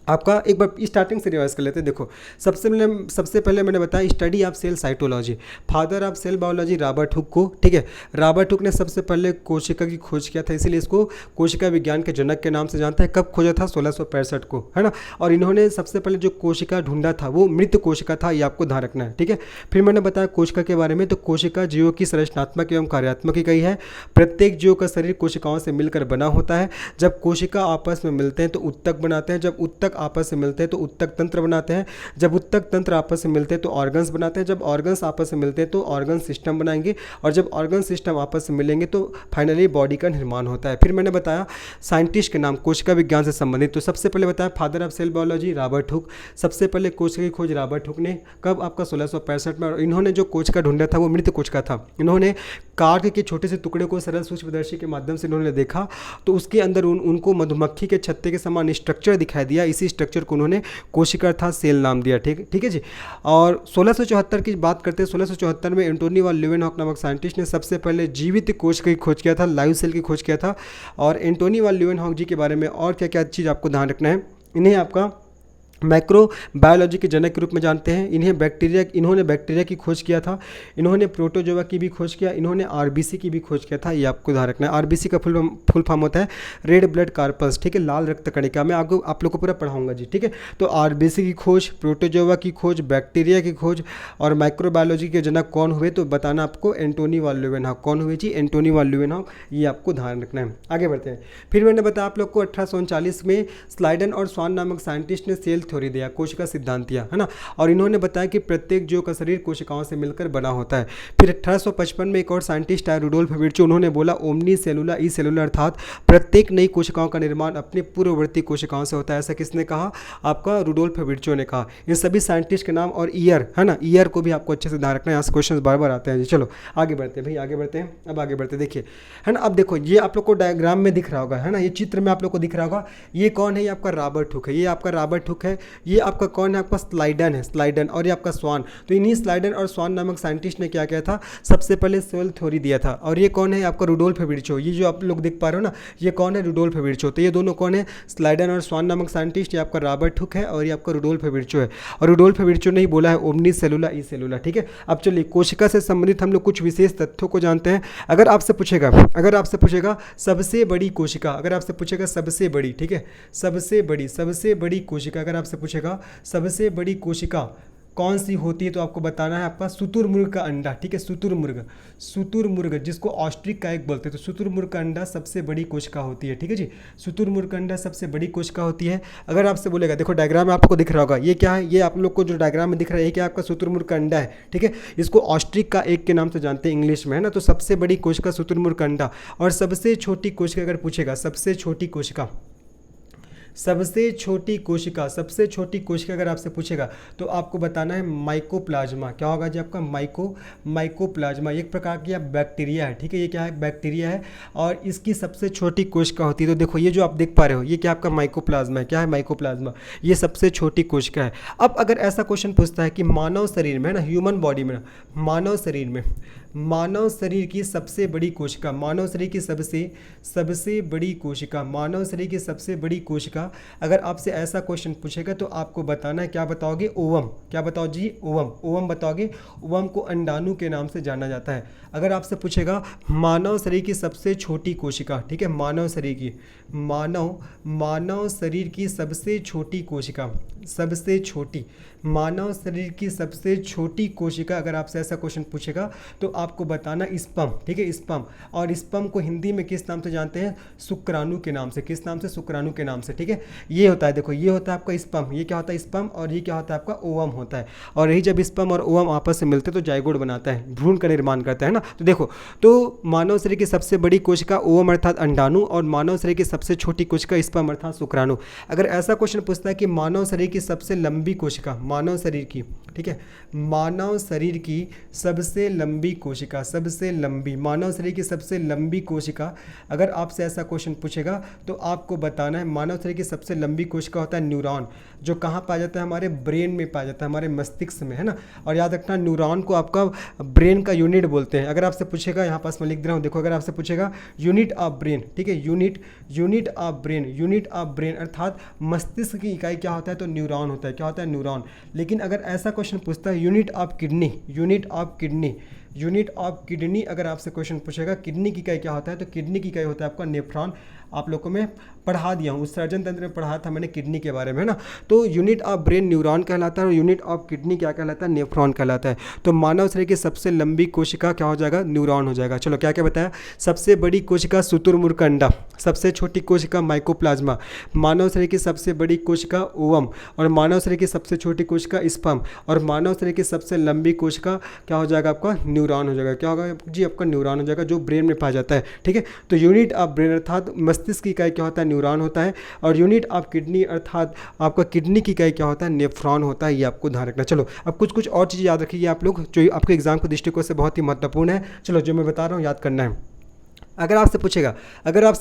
आपका एक बार स्टार्टिंग से रिवाइज कर लेते हैं। देखो, सबसे पहले मैंने बताया study of cell cytology, father of cell biology Robert Hooke को, ठीक है। रॉबर्ट हुक ने सबसे पहले कोशिका की खोज किया था, इसीलिए इसको कोशिका विज्ञान के जनक के नाम से जानते हैं। कब खोजा था, 1665 को, है ना। और इन्होंने सबसे पहले जो कोशिका ढूंढा था वो मृत कोशिका था, ये आपको ध्यान रखना है, ठीक है। फिर मैंने बताया कोशिका के बारे में, तो कोशिका जीवों की संरचनात्मक एवं कार्यात्मक इकाई है। प्रत्येक जीव का शरीर कोशिकाओं से मिलकर बना होता है। जब कोशिका आपस में मिलते हैं तो उत्तक बनाते हैं, जब उत्तक आपस से मिलते हैं तो उत्तक तंत्र बनाते हैं, जब उत्तक तंत्र आपस में मिलते हैं तो ऑर्गन्स बनाते हैं, जब ऑर्गन्स आपस में मिलते हैं तो ऑर्गन सिस्टम बनाएंगे, और जब ऑर्गन सिस्टम आपस में मिलेंगे तो फाइनली बॉडी का निर्माण होता है। फिर मैंने बताया साइंटिस्ट के नाम कोशिका विज्ञान से संबंधित, तो सबसे पहले बताया father of cell biology Robert Hooke. सबसे पहले कोशिका की खोज रॉबर्ट हुक ने, कब, आपका 1665 में। और इन्होंने जो कोशिका ढूंढा था वो मृत कोशिका था। इन्होंने कार्क के छोटे से टुकड़े को सरल सूक्ष्मदर्शी के माध्यम से इन्होंने देखा, तो उसके अंदर उनको मधुमक्खी के छत्ते के समान स्ट्रक्चर दिखाई दिया। इसी स्ट्रक्चर को उन्होंने कोशिका था सेल नाम दिया, ठीक है जी। और 1674 की बात करते हैं, 1674 में एंटोनी वान ल्यूवेनहॉक नामक साइंटिस्ट ने सबसे पहले जीवित कोशिका की खोज किया था, लाइव सेल की खोज किया था। और एंटोनी वान ल्यूवेनहॉक जी के बारे में और क्या क्या चीज़ आपको ध्यान रखना है, इन्हें आपका माइक्रो बायोलॉजी के जनक के रूप में जानते हैं। इन्होंने बैक्टीरिया की खोज किया था, इन्होंने प्रोटोजोआ की भी खोज किया, इन्होंने आरबीसी की भी खोज किया था, ये आपको ध्यान रखना है। आरबीसी का फुल फॉर्म होता है रेड ब्लड कार्पस, ठीक है, लाल रक्त कणिका। मैं आपको आप लोग को पूरा पढ़ाऊंगा जी, ठीक है। तो आरबीसी की खोज, प्रोटोजोआ की खोज, बैक्टीरिया की खोज और माइक्रोबायोलॉजी के जनक कौन हुए, तो बताना आपको एंटोनी वान ल्यूवेनहॉक। कौन हुए जी, एंटोनी वान ल्यूवेनहॉक, ये आपको ध्यान रखना है। आगे बढ़ते हैं। फिर मैंने बताया आप लोग को 1839 में स्लाइडन और स्वान नामक साइंटिस्ट ने सेल थ्योरी दिया, कोशिका सिद्धांत दिया, है ना। और इन्होंने बताया कि प्रत्येक जीव का शरीर कोशिकाओं से मिलकर बना होता है। फिर 1855 में एक और साइंटिस्ट आया रुडोल्फ विर्चो, उन्होंने बोला ओमनी सेलुला ई सेलुला अर्थात प्रत्येक नई कोशिकाओं का निर्माण अपने पूर्ववर्ती कोशिकाओं से होता है। ऐसा किसने कहा, आपका रुडोल्फ विर्चो ने कहा। इन सभी साइंटिस्ट के नाम और ईयर, है ना, ईयर को भी आपको अच्छे से ध्यान रखना है, यहाँ से क्वेश्चन बार बार आते हैं जी। चलो आगे बढ़ते हैं भाई, आगे बढ़ते हैं। अब आगे बढ़ते देखिए, है ना। अब देखो, ये आप लोग को डायग्राम में दिख रहा होगा, है ना, ये चित्र में आप लोग को दिख रहा होगा। ये कौन है, ये आपका रॉबर्ट हुक है, ये आपका रॉबर्ट हुक है। ये आपका कौन है, आपका स्लाइडन है, स्लाइडन। और ये आपका स्वान। तो इन्हीं स्लाइडन और स्वान नामक साइंटिस्ट ने क्या किया था, सबसे पहले सेल थ्योरी दिया था। और ये कौन है, आपका रुडोल्फ विर्चो। ये जो आप लोग देख पा रहे हो ना, ये कौन है, रुडोल्फ विर्चो। तो ये दोनों कौन है, स्लाइडन और स्वान नामक साइंटिस्ट। ये आपका रॉबर्ट हुक है और ये आपका रुडोल्फ विर्चो है। और रुडोल्फ विर्चो ने ही बोला है ओमनी सेलुला ई सेलुला, ठीक है। अब चलिए, कोशिका से संबंधित हम लोग कुछ विशेष तथ्यों को जानते हैं। अगर आपसे पूछेगा सबसे बड़ी कोशिका, अगर आपसे पूछेगा सबसे बड़ी, ठीक है, सबसे बड़ी कोशिका, अगर आपसे पूछेगा सबसे बड़ी कोशिका कौन सी होती है, तो आपको बताना है आपका शुतुरमुर्ग का अंडा, ठीक है। शुतुरमुर्ग जिसको ऑस्ट्रिक का एग बोलते हैं, तो शुतुरमुर्ग का अंडा सबसे बड़ी कोशिका होती है, ठीक है जी। शुतुरमुर्ग का अंडा सबसे बड़ी कोशिका होती है। अगर आपसे बोलेगा, देखो डायग्राम में आपको दिख रहा होगा, ये क्या है, ये आप लोग को जो डायग्राम में दिख रहा है, ये क्या आपका शुतुरमुर्ग का अंडा है, ठीक है। इसको ऑस्ट्रिक का एग के नाम से जानते हैं इंग्लिश में, है ना। तो सबसे बड़ी कोशिका शुतुरमुर्ग का अंडा। और सबसे छोटी कोशिका अगर पूछेगा, सबसे छोटी कोशिका अगर आपसे पूछेगा तो आपको बताना है माइकोप्लाज्मा। क्या होगा जी, आपका माइकोप्लाज्मा। एक प्रकार की बैक्टीरिया है, ठीक है। ये क्या है, बैक्टीरिया है और इसकी सबसे छोटी कोशिका होती है। तो देखो, ये जो आप देख पा रहे हो, ये क्या आपका माइकोप्लाज्मा है। क्या है, माइकोप्लाज्मा, ये सबसे छोटी कोशिका है। अब अगर ऐसा क्वेश्चन पूछता है कि मानव शरीर में, है ना, ह्यूमन बॉडी में, मानव शरीर में मानव शरीर की सबसे बड़ी कोशिका, मानव शरीर की सबसे बड़ी कोशिका, मानव शरीर की सबसे बड़ी कोशिका। अगर आपसे ऐसा क्वेश्चन पूछेगा तो आपको बताना है, क्या बताओगे? ओवम। क्या बताओ जी? ओवम। ओवम बताओगे। ओवम को अंडाणु के नाम से जाना जाता है। अगर आपसे पूछेगा मानव शरीर की सबसे छोटी कोशिका, ठीक है, मानव शरीर की, मानव शरीर की सबसे छोटी कोशिका, सबसे छोटी, मानव शरीर की सबसे छोटी कोशिका, अगर आपसे ऐसा क्वेश्चन पूछेगा तो आपको बताना स्पर्म, ठीक है, स्पर्म। और स्पर्म को हिंदी में किस नाम से जानते हैं? शुक्राणु के नाम से। किस नाम से? शुक्राणु के नाम से, ठीक है। ये होता है, देखो, ये होता है आपका स्पर्म, ये क्या होता है? स्पर्म। और ये क्या होता है? आपका ओवम होता है। और यही जब स्पर्म और ओवम आपस में मिलते हैं तो जाइगोट बनाता है, भ्रूण का निर्माण करता है ना। तो देखो, तो मानव शरीर की सबसे बड़ी कोशिका ओवम अर्थात अंडाणु, और मानव शरीर की सबसे छोटी कोशिका स्पर्म अर्थात शुक्राणु। अगर ऐसा क्वेश्चन पूछता है कि मानव शरीर की सबसे लंबी कोशिका, मानव शरीर की, ठीक है, मानव शरीर की सबसे लंबी कोशिका, सबसे लंबी, मानव शरीर की सबसे लंबी कोशिका, अगर आपसे ऐसा क्वेश्चन पूछेगा तो आपको बताना है मानव शरीर की सबसे लंबी कोशिका होता है न्यूरॉन, जो कहाँ पाया जाता है? हमारे ब्रेन में पाया जाता है, हमारे मस्तिष्क में, है ना। और याद रखना, न्यूरॉन को आपका ब्रेन का यूनिट बोलते हैं। अगर आपसे पूछेगा, यहाँ पास मैं लिख दे रहा हूँ, देखो, अगर आपसे पूछेगा यूनिट ऑफ ब्रेन, ठीक है, unit of brain, unit of brain अर्थात मस्तिष्क की इकाई क्या होता है? तो न्यूरॉन होता है। क्या होता है? न्यूरॉन। लेकिन अगर ऐसा क्वेश्चन पूछता है unit of kidney, unit of kidney, unit of kidney, अगर आपसे क्वेश्चन पूछेगा किडनी की इकाई क्या होता है? तो किडनी की इकाई होता है आपका नेफ्रॉन। आप लोगों को मैं पढ़ा दिया हूँ, उत्सर्जन तंत्र में पढ़ा था मैंने किडनी के बारे में, है ना। तो यूनिट ऑफ ब्रेन न्यूरॉन कहलाता है और यूनिट ऑफ किडनी क्या कहलाता है? नेफ्रॉन कहलाता है। तो मानव शरीर की सबसे लंबी कोशिका क्या हो जाएगा? न्यूरॉन हो जाएगा। चलो, क्या क्या बताया? सबसे बड़ी कोशिका शुतुरमुर्ग का अंडा, सबसे छोटी कोशिका माइकोप्लाज्मा, मानव शरीर की सबसे बड़ी कोशिका ओवम, और मानव शरीर की सबसे छोटी कोशिका स्पर्म, और मानव शरीर की सबसे लंबी कोशिका क्या हो जाएगा? आपका न्यूरॉन हो जाएगा। क्या होगा जी? आपका न्यूरॉन हो जाएगा, जो ब्रेन में पाया जाता है, ठीक है। तो यूनिट ऑफ ब्रेन अर्थात मस्तिष्क की इकाई क्या होता है? न्यूरॉन होता है। और यूनिट ऑफ किडनी अर्थात आपका किडनी की इकाई क्या होता है? नेफ्रॉन होता है। ये आपको ध्यान रखना। चलो, अब कुछ और चीज़ याद रखिए आप लोग, जो आपके एग्जाम के दृष्टिकोण से बहुत ही महत्वपूर्ण है। चलो, जो मैं बता रहा हूँ याद करना है। अगर आपसे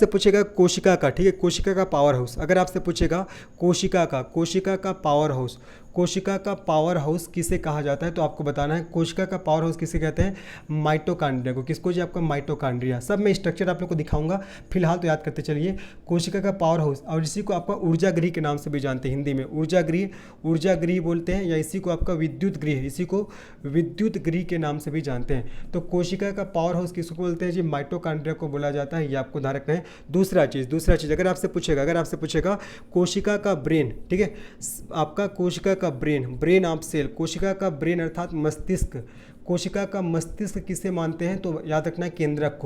पूछेगा कोशिका का, ठीक है, कोशिका का पावर हाउस, अगर आपसे पूछेगा कोशिका का पावर हाउस, कोशिका का पावर हाउस किसे कहा जाता है? तो आपको बताना है कोशिका का पावर हाउस किसे कहते हैं? माइटोकांड्रिया को। किसको जी? आपका माइटोकांड्रिया। सब मैं स्ट्रक्चर आप लोग को दिखाऊंगा, फिलहाल तो याद करते चलिए। कोशिका का पावर हाउस, और इसी को आपका ऊर्जा गृह के नाम से भी जानते हैं, हिंदी में ऊर्जा गृह बोलते हैं, या इसी को आपका विद्युत गृह, इसी को विद्युत गृह के नाम से भी जानते हैं। तो कोशिका का पावर हाउस किसको बोलते हैं जी? माइटोकांड्रिया को बोला जाता है। ये आपको ध्यान रखना है। दूसरा चीज़ अगर आपसे पूछेगा कोशिका का ब्रेन, ठीक है, आपका कोशिका का ब्रेन ऑफ सेल, कोशिका का ब्रेन अर्थात मस्तिष्क, कोशिका का मस्तिष्क किसे मानते हैं? तो याद रखना है केंद्रक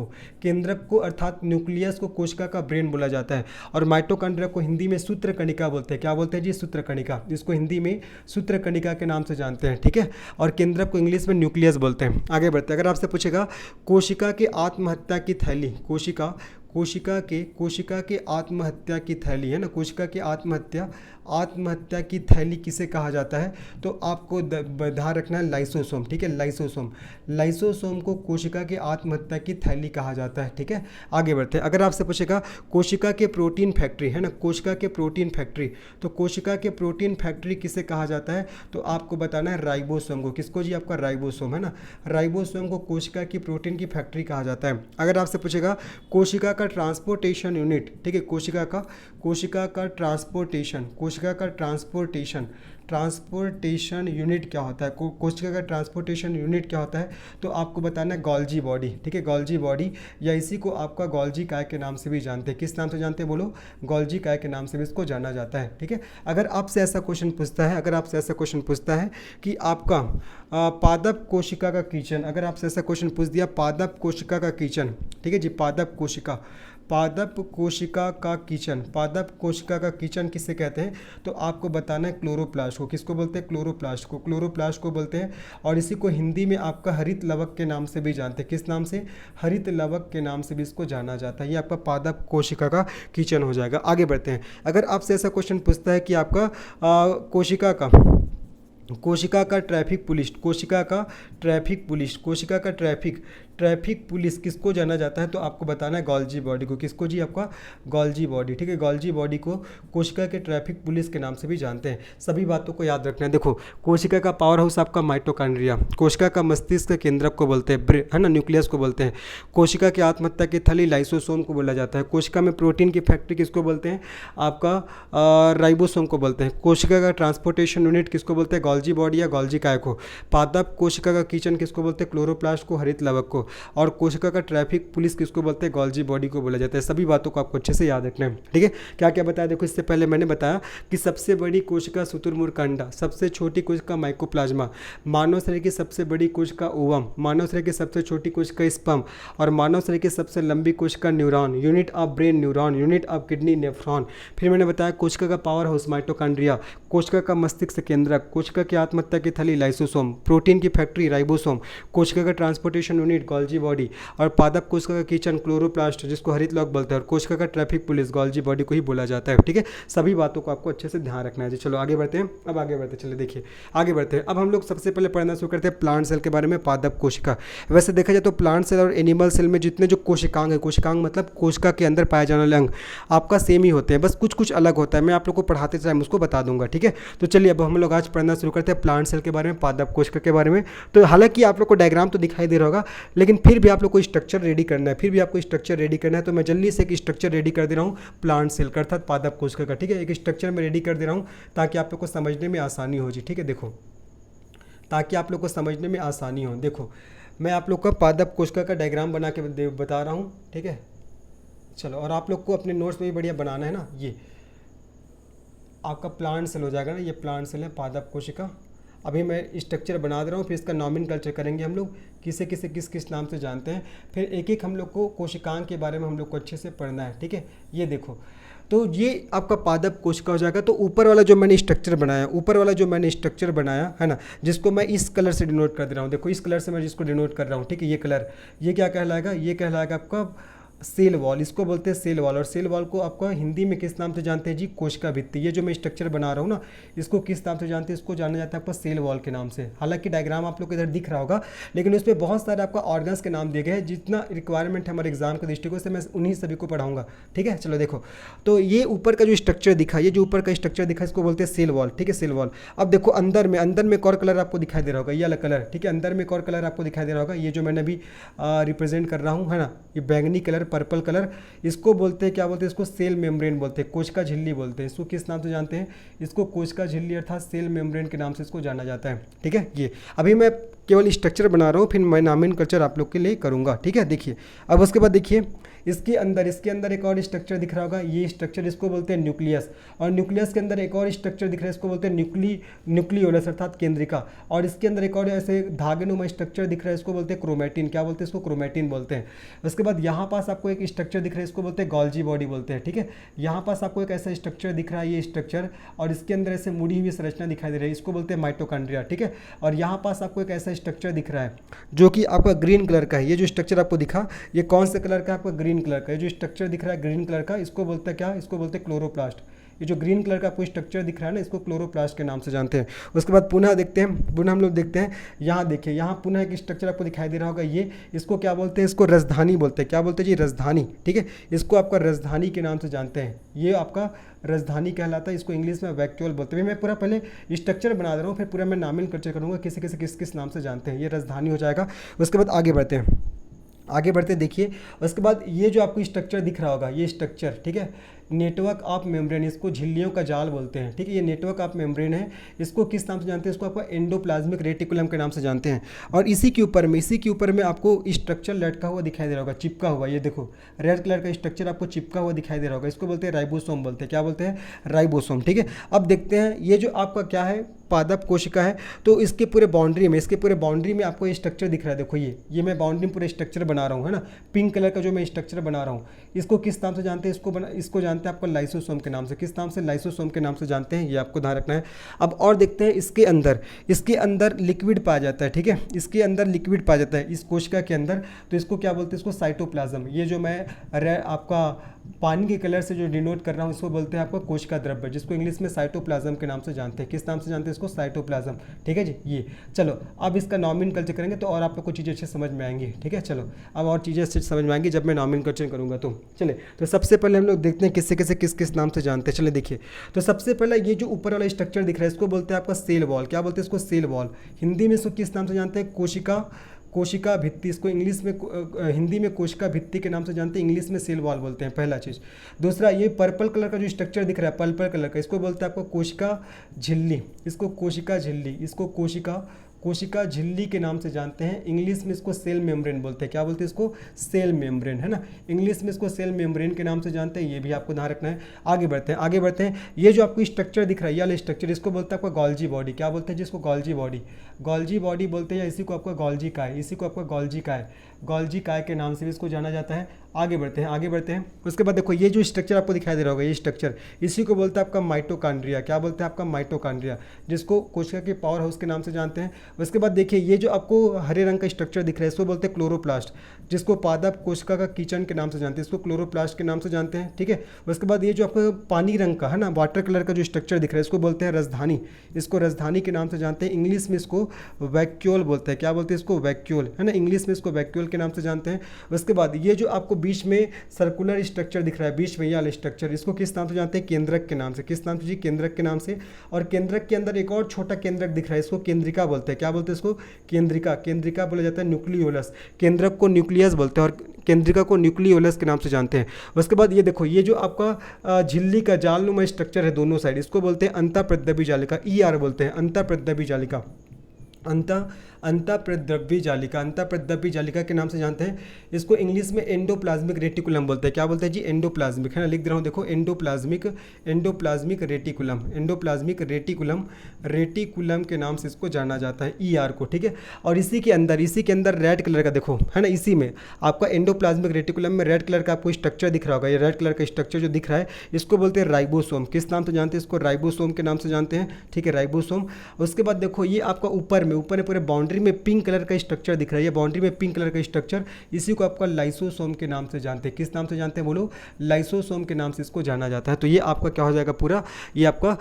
को अर्थात न्यूक्लियस को कोशिका का ब्रेन बोला जाता है। और माइटोकॉन्ड्रिया को हिंदी में सूत्रकणिका बोलते हैं। क्या बोलते हैं जी? सूत्रकणिका, जिसको हिंदी में सूत्रकणिका के नाम से जानते हैं, ठीक है। और केंद्रक को इंग्लिश में न्यूक्लियस बोलते हैं। आगे बढ़ते हैं। अगर आपसे पूछेगा कोशिका के आत्महत्या की थैली, कोशिका के आत्महत्या की थैली, है ना, कोशिका की आत्महत्या की थैली किसे कहा जाता है? तो आपको ध्यान रखना है लाइसोसोम, ठीक है, लाइसोसोम को कोशिका की आत्महत्या की थैली कहा जाता है, ठीक है। आगे बढ़ते हैं। अगर आपसे पूछेगा कोशिका के प्रोटीन फैक्ट्री, है ना, कोशिका के प्रोटीन फैक्ट्री, तो कोशिका के प्रोटीन फैक्ट्री किसे कहा जाता है? तो आपको बताना है राइबोसोम को। किसको जी? आपका राइबोसोम, है ना, राइबोसोम को कोशिका की प्रोटीन की फैक्ट्री कहा जाता है। अगर आपसे पूछेगा कोशिका का ट्रांसपोर्टेशन यूनिट, ठीक है, कोशिका का ट्रांसपोर्टेशन यूनिट क्या होता है? कोशिका का ट्रांसपोर्टेशन यूनिट क्या होता है? तो आपको बताना है गोल्जी बॉडी, ठीक है, गोल्जी बॉडी, या इसी को आपका गोल्जी काय के नाम से भी जानते हैं। किस नाम से जानते हैं? बोलो, गोल्जी काय के नाम से भी इसको जाना जाता है, ठीक है। अगर आपसे ऐसा क्वेश्चन पूछता है कि आपका पादप कोशिका का किचन, अगर आपसे ऐसा क्वेश्चन पूछ दिया पादप कोशिका का किचन, ठीक है जी, पादप कोशिका का किचन किसे कहते हैं? तो आपको बताना है क्लोरोप्लास्ट को। किसको बोलते हैं? क्लोरोप्लास्ट को बोलते हैं। और इसी को हिंदी में आपका हरित लवक के नाम से भी जानते हैं। किस नाम से? हरित लवक के नाम से भी इसको जाना जाता है। ये आपका पादप कोशिका का किचन हो जाएगा। आगे बढ़ते हैं। अगर आपसे ऐसा क्वेश्चन पूछता है कि आपका कोशिका का ट्रैफिक ट्रैफिक पुलिस किसको जाना जाता है, तो आपको बताना है गोल्जी बॉडी को। किसको जी, आपका गोल्जी बॉडी, ठीक है। गोल्जी बॉडी को कोशिका के ट्रैफिक पुलिस के नाम से भी जानते हैं। सभी बातों को याद रखना है। देखो, कोशिका का पावर हाउस आपका माइटोकॉन्ड्रिया, कोशिका का मस्तिष्क के केंद्रक को बोलते हैं, है ना, न्यूक्लियस को बोलते हैं। कोशिका की आत्महत्या की थैली लाइसोसोम को बोला जाता है। कोशिका में प्रोटीन की फैक्ट्री किसको बोलते हैं, आपका राइबोसोम को बोलते हैं। कोशिका का ट्रांसपोर्टेशन यूनिट किसको बोलते हैं, गोल्जी बॉडी या गोल्जी काय को। पादप कोशिका का किचन किसको बोलते हैं, क्लोरोप्लास्ट को, हरित लवक को। और कोशिका का ट्रैफिक पुलिस किसको बोलते हैं, गोल्जी बॉडी को बोला जाता है। सभी बातों को आपको अच्छे से याद रखना है, ठीक है। क्या क्या बताया, देखो इससे पहले मैंने बताया कि सबसे बड़ी कोशिका शुतुरमुर्ग अंडा, सबसे छोटी कोशिका माइकोप्लाज्मा, मानव शरीर की सबसे बड़ी कोशिका ओवम, मानव शरीर की सबसे छोटी कोशिका स्पर्म, और मानव शरीर की सबसे लंबी कोशिका neuron, unit of brain neuron, unit of kidney nephron. फिर मैंने बताया कोशिका का पावर हाउस माइटोकॉन्ड्रिया, कोशिका का मस्तिष्क केंद्रक, कोशिका की आत्महत्या की थैली लाइसोसोम, प्रोटीन की फैक्ट्री राइबोसोम, कोशिका का ट्रांसपोर्टेशन यूनिट गोल्जी बॉडी, और पादप कोशिका का किचन क्लोरोप्लास्ट जिसको हरित लवक बोलते हैं, और कोशिका का ट्रैफिक पुलिस गोल्जी बॉडी को ही बोला जाता है, ठीक है। सभी बातों को आपको अच्छे से ध्यान रखना है जी। चलो आगे बढ़ते हैं, अब आगे बढ़ते चलिए, देखिए आगे बढ़ते हैं। अब हम लोग सबसे पहले पढ़ना शुरू करते हैं प्लांट सेल के बारे में, पादप कोशिका। वैसे देखा जाए तो प्लांट सेल और एनिमल सेल में जितने जो कोशिकांग है, कोशिकांग मतलब कोशिका के अंदर पाए जाने वाले अंग आपका सेम ही होते हैं, बस कुछ कुछ अलग होता है। मैं आप लोग को पढ़ाते टाइम उसको बता दूंगा, ठीक है। तो चलिए अब हम लोग आज पढ़ना शुरू करते हैं प्लांट सेल के बारे में, पादप कोशिका के बारे में। तो हालांकि आप लोग को डायग्राम तो दिखाई दे रहा होगा, लेकिन फिर भी आप लोग को स्ट्रक्चर रेडी करना है, फिर भी आपको स्ट्रक्चर रेडी करना है। तो मैं जल्दी से एक स्ट्रक्चर रेडी कर दे रहा हूँ प्लांट सेल का, अर्थात पादप कोशिका का, ठीक है। एक स्ट्रक्चर में रेडी कर दे रहा हूँ ताकि आप लोग को समझने में आसानी हो जी, ठीक है। देखो, ताकि आप लोग को समझने में आसानी हो। देखो, मैं आप लोग का पादप कोशिका का डायग्राम बना के बता रहा हूँ, ठीक है। चलो, और आप लोग को अपने नोट्स में भी बढ़िया बनाना है ना। ये आपका प्लांट सेल हो जाएगा ना, ये प्लांट सेल है, पादप कोशिका। अभी मैं स्ट्रक्चर बना दे रहा हूँ, फिर इसका नॉमेनक्लेचर करेंगे हम लोग, किसे किसे किस किस नाम से जानते हैं। फिर एक एक हम लोग को कोशिकांग के बारे में हम लोग को अच्छे से पढ़ना है, ठीक है। ये देखो, तो ये आपका पादप कोशिका हो जाएगा। तो ऊपर वाला जो मैंने स्ट्रक्चर बनाया, ऊपर वाला जो मैंने स्ट्रक्चर बनाया है ना, जिसको मैं इस कलर से डिनोट कर दे रहा हूँ। देखो, इस कलर से मैं जिसको डिनोट कर रहा हूँ, ठीक है, ये कलर, ये क्या कहलाएगा, ये कहलाएगा आपका सेल वॉल, इसको बोलते हैं सेल वॉल। और सेल वॉल को आपको हिंदी में किस नाम से जानते हैं जी, कोशिका भित्ति। ये जो मैं स्ट्रक्चर बना रहा हूँ ना, इसको किस नाम से जानते हैं, इसको जाना जाता है आपका सेल वॉल के नाम से। हालांकि डायग्राम आप लोग को इधर दिख रहा होगा, लेकिन उसमें बहुत सारे आपका ऑर्गन्स के नाम दिए गए हैं। जितना रिक्वायरमेंट है हमारे एग्जाम के दृष्टिकोण से, मैं उन्हीं सभी को पढ़ाऊंगा, ठीक है। चलो देखो, तो ये ऊपर का जो स्ट्रक्चर दिखा, ये जो ऊपर का स्ट्रक्चर दिखा, इसको बोलते हैं सेल वॉल, ठीक है, सेल वॉल। अब देखो, अंदर में एक और कलर आपको दिखाई दे रहा होगा, ये वाला कलर, ठीक है। अंदर में एक और कलर आपको दिखाई दे रहा होगा, ये जो मैंने अभी रिप्रेजेंट कर रहा हूँ, है ना, ये बैंगनी कलर, पर्पल कलर, इसको बोलते हैं, क्या बोलते हैं, इसको सेल मेम्ब्रेन बोलते हैं, कोशिका झिल्ली बोलते हैं। इसको किस नाम से जानते हैं, इसको कोशिका झिल्ली अर्थात सेल मेम्ब्रेन के नाम से इसको जाना जाता है, ठीक है। ये अभी मैं केवल स्ट्रक्चर बना रहा हूँ, फिर मैं नॉमेनक्लेचर आप लोग के लिए करूँगा, ठीक है। देखिए, अब उसके बाद देखिए, इसके अंदर एक और स्ट्रक्चर दिख रहा होगा, ये स्ट्रक्चर इसको बोलते हैं न्यूक्लियस। और न्यूक्लियस के अंदर एक और स्ट्रक्चर दिख रहा है, इसको बोलते हैं न्यूक्लियोलस अर्थात केंद्रिका। और इसके अंदर एक और ऐसे धागेनुमा स्ट्रक्चर दिख रहा है, इसको बोलते हैं क्रोमैटिन। क्या बोलते हैं इसको, क्रोमैटिन बोलते हैं। उसके बाद यहाँ पास आपको एक स्ट्रक्चर दिख रहा है, इसको बोलते हैं गोल्जी बॉडी बोलते हैं, ठीक है। यहाँ पास आपको एक ऐसा स्ट्रक्चर दिख रहा है, ये स्ट्रक्चर, और इसके अंदर ऐसे मुड़ी हुई संरचना दिखाई दे रही है, इसको बोलते हैं माइटोकॉन्ड्रिया, ठीक है। और यहाँ पास आपको एक ऐसा स्ट्रक्चर दिख रहा है जो कि आपका ग्रीन कलर का है। ये जो स्ट्रक्चर आपको दिखा, ये कौन से कलर का है, आपका ग्रीन कलर का। ये जो स्ट्रक्चर दिख रहा है ग्रीन कलर का, इसको बोलते हैं क्या, इसको बोलते हैं क्लोरोप्लास्ट। ये जो ग्रीन कलर का आपको स्ट्रक्चर दिख रहा है ना, इसको क्लोरोप्लास्ट के नाम से जानते हैं। उसके बाद पुनः हम लोग देखते हैं, यहाँ देखिए, यहाँ पुनः एक स्ट्रक्चर आपको दिखाई दे रहा होगा, ये, इसको क्या बोलते हैं, इसको रसधानी बोलते हैं। क्या बोलते हैं जी, रसधानी, ठीक है। इसको आपका रसधानी के नाम से जानते हैं, ये आपका रसधानी कहलाता है। इसको इंग्लिश में वैक्यूल बोलते हैं। मैं पूरा पहले स्ट्रक्चर बना दे रहा हूँ, फिर पूरा मैं नॉमेनक्लेचर करूँगा, किस किस नाम से जानते हैं। ये रसधानी हो जाएगा। उसके बाद आगे बढ़ते देखिए, उसके बाद ये जो आपको स्ट्रक्चर दिख रहा होगा, ये स्ट्रक्चर, ठीक है, नेटवर्क ऑफ मेम्ब्रेन, इसको झिल्लियों का जाल बोलते हैं, ठीक है। ये नेटवर्क ऑफ मेम्ब्रेन है, इसको किस नाम से जानते हैं, इसको आपको एंडोप्लाज्मिक रेटिकुलम के नाम से जानते हैं। और इसी के ऊपर में आपको स्ट्रक्चर लटका हुआ दिखाई दे रहा होगा, चिपका हुआ। ये देखो, रेड कलर का स्ट्रक्चर आपको चिपका हुआ दिखाई दे रहा होगा, इसको बोलते हैं राइबोसोम बोलते हैं। क्या बोलते हैं, राइबोसोम, ठीक है। अब देखते हैं, ये जो आपका क्या है, पादप कोशिका है, तो इसके पूरे बाउंड्री में आपको ये स्ट्रक्चर दिख रहा है। देखो, ये मैं बाउंड्री में पूरे स्ट्रक्चर बना रहा हूँ, है ना, पिंक कलर का जो मैं स्ट्रक्चर बना रहा हूँ, इसको किस नाम से जानते हैं, इसको जानते हैं आपको लाइसोसोम के नाम से। किस नाम से, लाइसोसोम के नाम से जानते हैं, ये आपको ध्यान रखना है। अब और देखते हैं, इसके अंदर लिक्विड पाया जाता है, ठीक है, इसके अंदर लिक्विड पाया जाता है इस कोशिका के अंदर, तो इसको क्या बोलते हैं, इसको साइटोप्लाज्म। ये जो मैं आपका पानी के कलर से जो डिनोट कर रहा हूँ इसको बोलते हैं आपका कोशिका द्रव्य, जिसको इंग्लिश में साइटोप्लाज्म के नाम से जानते हैं। किस नाम से जानते हैं इसको? साइटोप्लाज्म। ठीक है जी। ये चलो अब इसका नॉमेनक्लेचर करेंगे तो और आप लोग को चीज़ें अच्छे समझ में आएंगी। ठीक है, चलो अब और चीज़ें अच्छे समझ में आएंगी जब मैं नॉमेनक्लेचर करूँगा। तो चले, तो सबसे पहले हम लोग देखते हैं किससे किससे किस किस नाम से जानते हैं। चले देखिए, तो सबसे पहले ये जो ऊपर वाला स्ट्रक्चर दिख रहा है इसको बोलते हैं आपका सेल वॉल। क्या बोलते हैं इसको? Cell wall. हिंदी में इसको किस नाम से जानते हैं? कोशिका, कोशिका भित्ति। इसको इंग्लिश में हिंदी में कोशिका भित्ति के नाम से जानते हैं, इंग्लिश में सेल वॉल बोलते हैं, पहला चीज़। दूसरा, ये पर्पल कलर का जो स्ट्रक्चर दिख रहा है पर्पल कलर का, इसको बोलते हैं आपको कोशिका झिल्ली। इसको कोशिका झिल्ली, इसको कोशिका झिल्ली के नाम से जानते हैं। इंग्लिश में इसको सेल मेम्ब्रेन बोलते हैं। क्या बोलते हैं इसको? सेल मेम्ब्रेन, है ना। इंग्लिश में इसको सेल मेम्ब्रेन के नाम से जानते हैं, ये भी आपको ध्यान रखना है। आगे बढ़ते हैं। ये जो आपको स्ट्रक्चर दिख रहा है, ये स्ट्रक्चर, इसको बोलते हैं आपका गोल्जी बॉडी। क्या बोलते हैं जिसको? गोल्जी बॉडी बोलते हैं, या इसी को आपका गोल्जी काय, गोल्जी काय के नाम से भी इसको जाना जाता है। आगे बढ़ते हैं। उसके बाद देखो ये जो स्ट्रक्चर आपको दिखाई दे रहा होगा, ये स्ट्रक्चर, इसी को बोलते हैं आपका माइटोकॉन्ड्रिया। क्या बोलते हैं? आपका माइटोकॉन्ड्रिया, जिसको कोशिका के पावर हाउस के नाम से जानते हैं। उसके बाद देखिए ये जो आपको हरे रंग का स्ट्रक्चर दिख रहा है इसको बोलते हैं क्लोरोप्लास्ट, जिसको पादप कोशिका का किचन के नाम से जानते हैं, इसको क्लोरोप्लास्ट के नाम से जानते हैं। ठीक है, उसके बाद ये जो आपको पानी रंग का, है ना, वाटर कलर का जो स्ट्रक्चर दिख रहा है इसको बोलते हैं रजधानी, इसको रजधानी के नाम से जानते हैं। इंग्लिश में इसको वैक्यूल बोलते हैं। क्या बोलते हैं इसको? वैक्यूल, है ना, इंग्लिश में इसको वैक्यूल के नाम से जानते हैं। उसके बाद ये जो आपको बीच में सर्कुलर स्ट्रक्चर दिख रहा है, बीच में ये स्ट्रक्चर, इसको किस नाम से जानते हैं? केंद्रक के नाम से। किस नाम से जी? केंद्रक के नाम से। और केंद्रक के अंदर एक और छोटा केंद्रक दिख रहा है, इसको केंद्रिका बोलते हैं। क्या बोलते हैं इसको? केंद्रिका बोला जाता है, न्यूक्लियोलस। केंद्रक को न्यूक्लियस बोलते हैं और केंद्रिका को न्यूक्लियोलस के नाम से जानते हैं। उसके बाद ये देखो, ये जो आपका झिल्ली का जालनुमा स्ट्रक्चर है दोनों साइड, इसको बोलते हैं अंतःप्रद्रव्य जालिका, ER बोलते हैं, अंतःप्रद्रव्य जालिका, अंतःप्रद्रव्य जालिका के नाम से जानते हैं। इसको इंग्लिश में एंडोप्लाज्मिक रेटिकुलम बोलते हैं। क्या बोलते हैं जी? एंडोप्लाज्मिक, है ना, लिख दे रहा हूँ देखो, एंडोप्लाज्मिक रेटिकुलम के नाम से इसको जाना जाता है, ER को। ठीक है, और इसी के अंदर रेड कलर का देखो, है ना, इसी में आपका एंडोप्लाज्मिक रेटिकुलम में रेड कलर का आपको स्ट्रक्चर दिख रहा होगा, ये रेड कलर का स्ट्रक्चर जो दिख रहा है इसको बोलते हैं राइबोसोम। किस नाम से जानते हैं इसको? राइबोसोम के नाम से जानते हैं। ठीक है, राइबोसोम। उसके बाद देखो ये आपका ऊपर में पूरे बाउंड्री में पिंक कलर का स्ट्रक्चर दिख रहा है, ये बाउंड्री में पिंक कलर का स्ट्रक्चर, इसी को आपका लाइसोसोम के नाम से जानते हैं। किस नाम से जानते हैं बोलो? लाइसोसोम के नाम से इसको जाना जाता है। तो ये आपका क्या हो जाएगा पूरा, ये आपका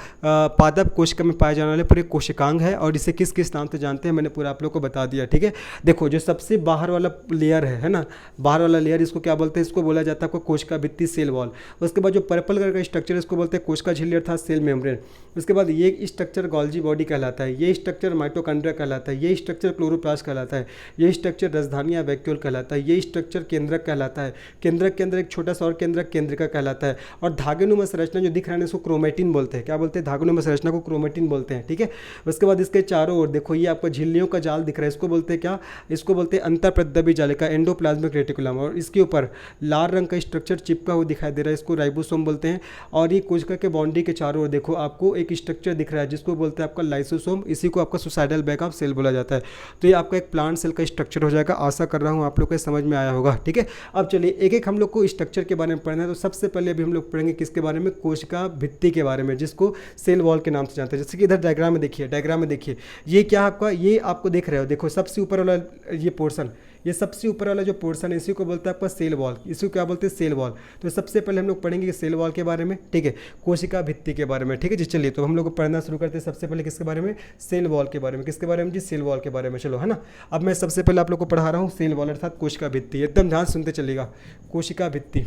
पादप कोशिका में पाए जाने वाले पूरे कोशिकांग है, और इसे किस किस नाम से जानते हैं मैंने पूरा आप लोग को बता दिया। ठीक है, देखो जो सबसे बाहर वाला लेयर है ना, बाहर वाला लेयर, इसको क्या बोलते हैं? इसको बोला जाता है आपको कोशिका भित्ति, सेल वॉल। उसके बाद जो पर्पल कलर का स्ट्रक्चर है इसको बोलते हैं कोशिका झिल्ली अर्थात सेल मेम्ब्रेन। उसके बाद ये स्ट्रक्चर गोल्जी बॉडी कहलाता है, ये स्ट्रक्चर माइटोकॉन्ड्रिया कहलाता है, ये स्ट्रक्चर क्लोरोप्लास्ट कहलाता है, ये स्ट्रक्चर रजधानी या वैक्यूल कहलाता है, ये स्ट्रक्चर केंद्रक कहलाता है, केंद्रक के अंदर एक छोटा सा और केंद्रक केंद्रिका कहलाता है, और धागेनुमा संरचना जो दिख रहा है इसको क्रोमेटिन बोलते हैं। क्या बोलते हैं? धागेनुमा संरचना को क्रोमेटिन बोलते हैं। ठीक है, उसके बाद इसके चारों ओर देखो ये आपको झिल्लियों का जाल दिख रहा है, इसको बोलते हैं क्या? इसको बोलते हैं अंतःप्रद्रव्य जालिका, एंडोप्लाज्मिक रेटिकुलम, और इसके ऊपर लाल रंग का स्ट्रक्चर चिपका हुआ दिखाई दे रहा है, इसको राइबोसोम बोलते हैं। और ये कोशिका के बाउंड्री के चारों ओर देखो आपको एक स्ट्रक्चर दिख रहा है जिसको बोलते हैं आपका लाइसोसोम, इसी को आपका सुसाइडल बैग ऑफ सेल बोला जाता है। तो ये आपका एक प्लांट सेल का स्ट्रक्चर हो जाएगा। आशा कर रहा हूँ आप लोग को समझ में आया होगा। ठीक है, अब चलिए एक एक हम लोग को स्ट्रक्चर के बारे में पढ़ना है। तो सबसे पहले अभी हम लोग पढ़ेंगे किसके बारे में? कोशिका भित्ति के बारे में, जिसको सेल वॉल के नाम से जानते हैं। जैसे कि इधर डायग्राम में देखिए, ये क्या आपका, ये आपको देख रहे हो, देखो सबसे ऊपर वाला ये पोर्शन, ये सबसे ऊपर वाला जो पोर्शन है इसी को बोलते हैं आपका सेल वॉल, इसी को क्या बोलते हैं? Cell wall. तो सबसे पहले हम लोग पढ़ेंगे सेल वॉल के बारे में। ठीक है, कोशिका भित्ति के बारे में। ठीक है जी, चलिए तो हम लोग पढ़ना शुरू करते हैं। सबसे पहले किसके बारे में? सेल वॉल के बारे में। किसके बारे में जी? सेल वॉल के बारे में। चलो, है ना, अब मैं सबसे पहले आप लोग को पढ़ा रहा हूँ सेल वॉल अर्थात कोशिका भित्ति। एकदम ध्यान सुनते चलिएगा। कोशिका भित्ति,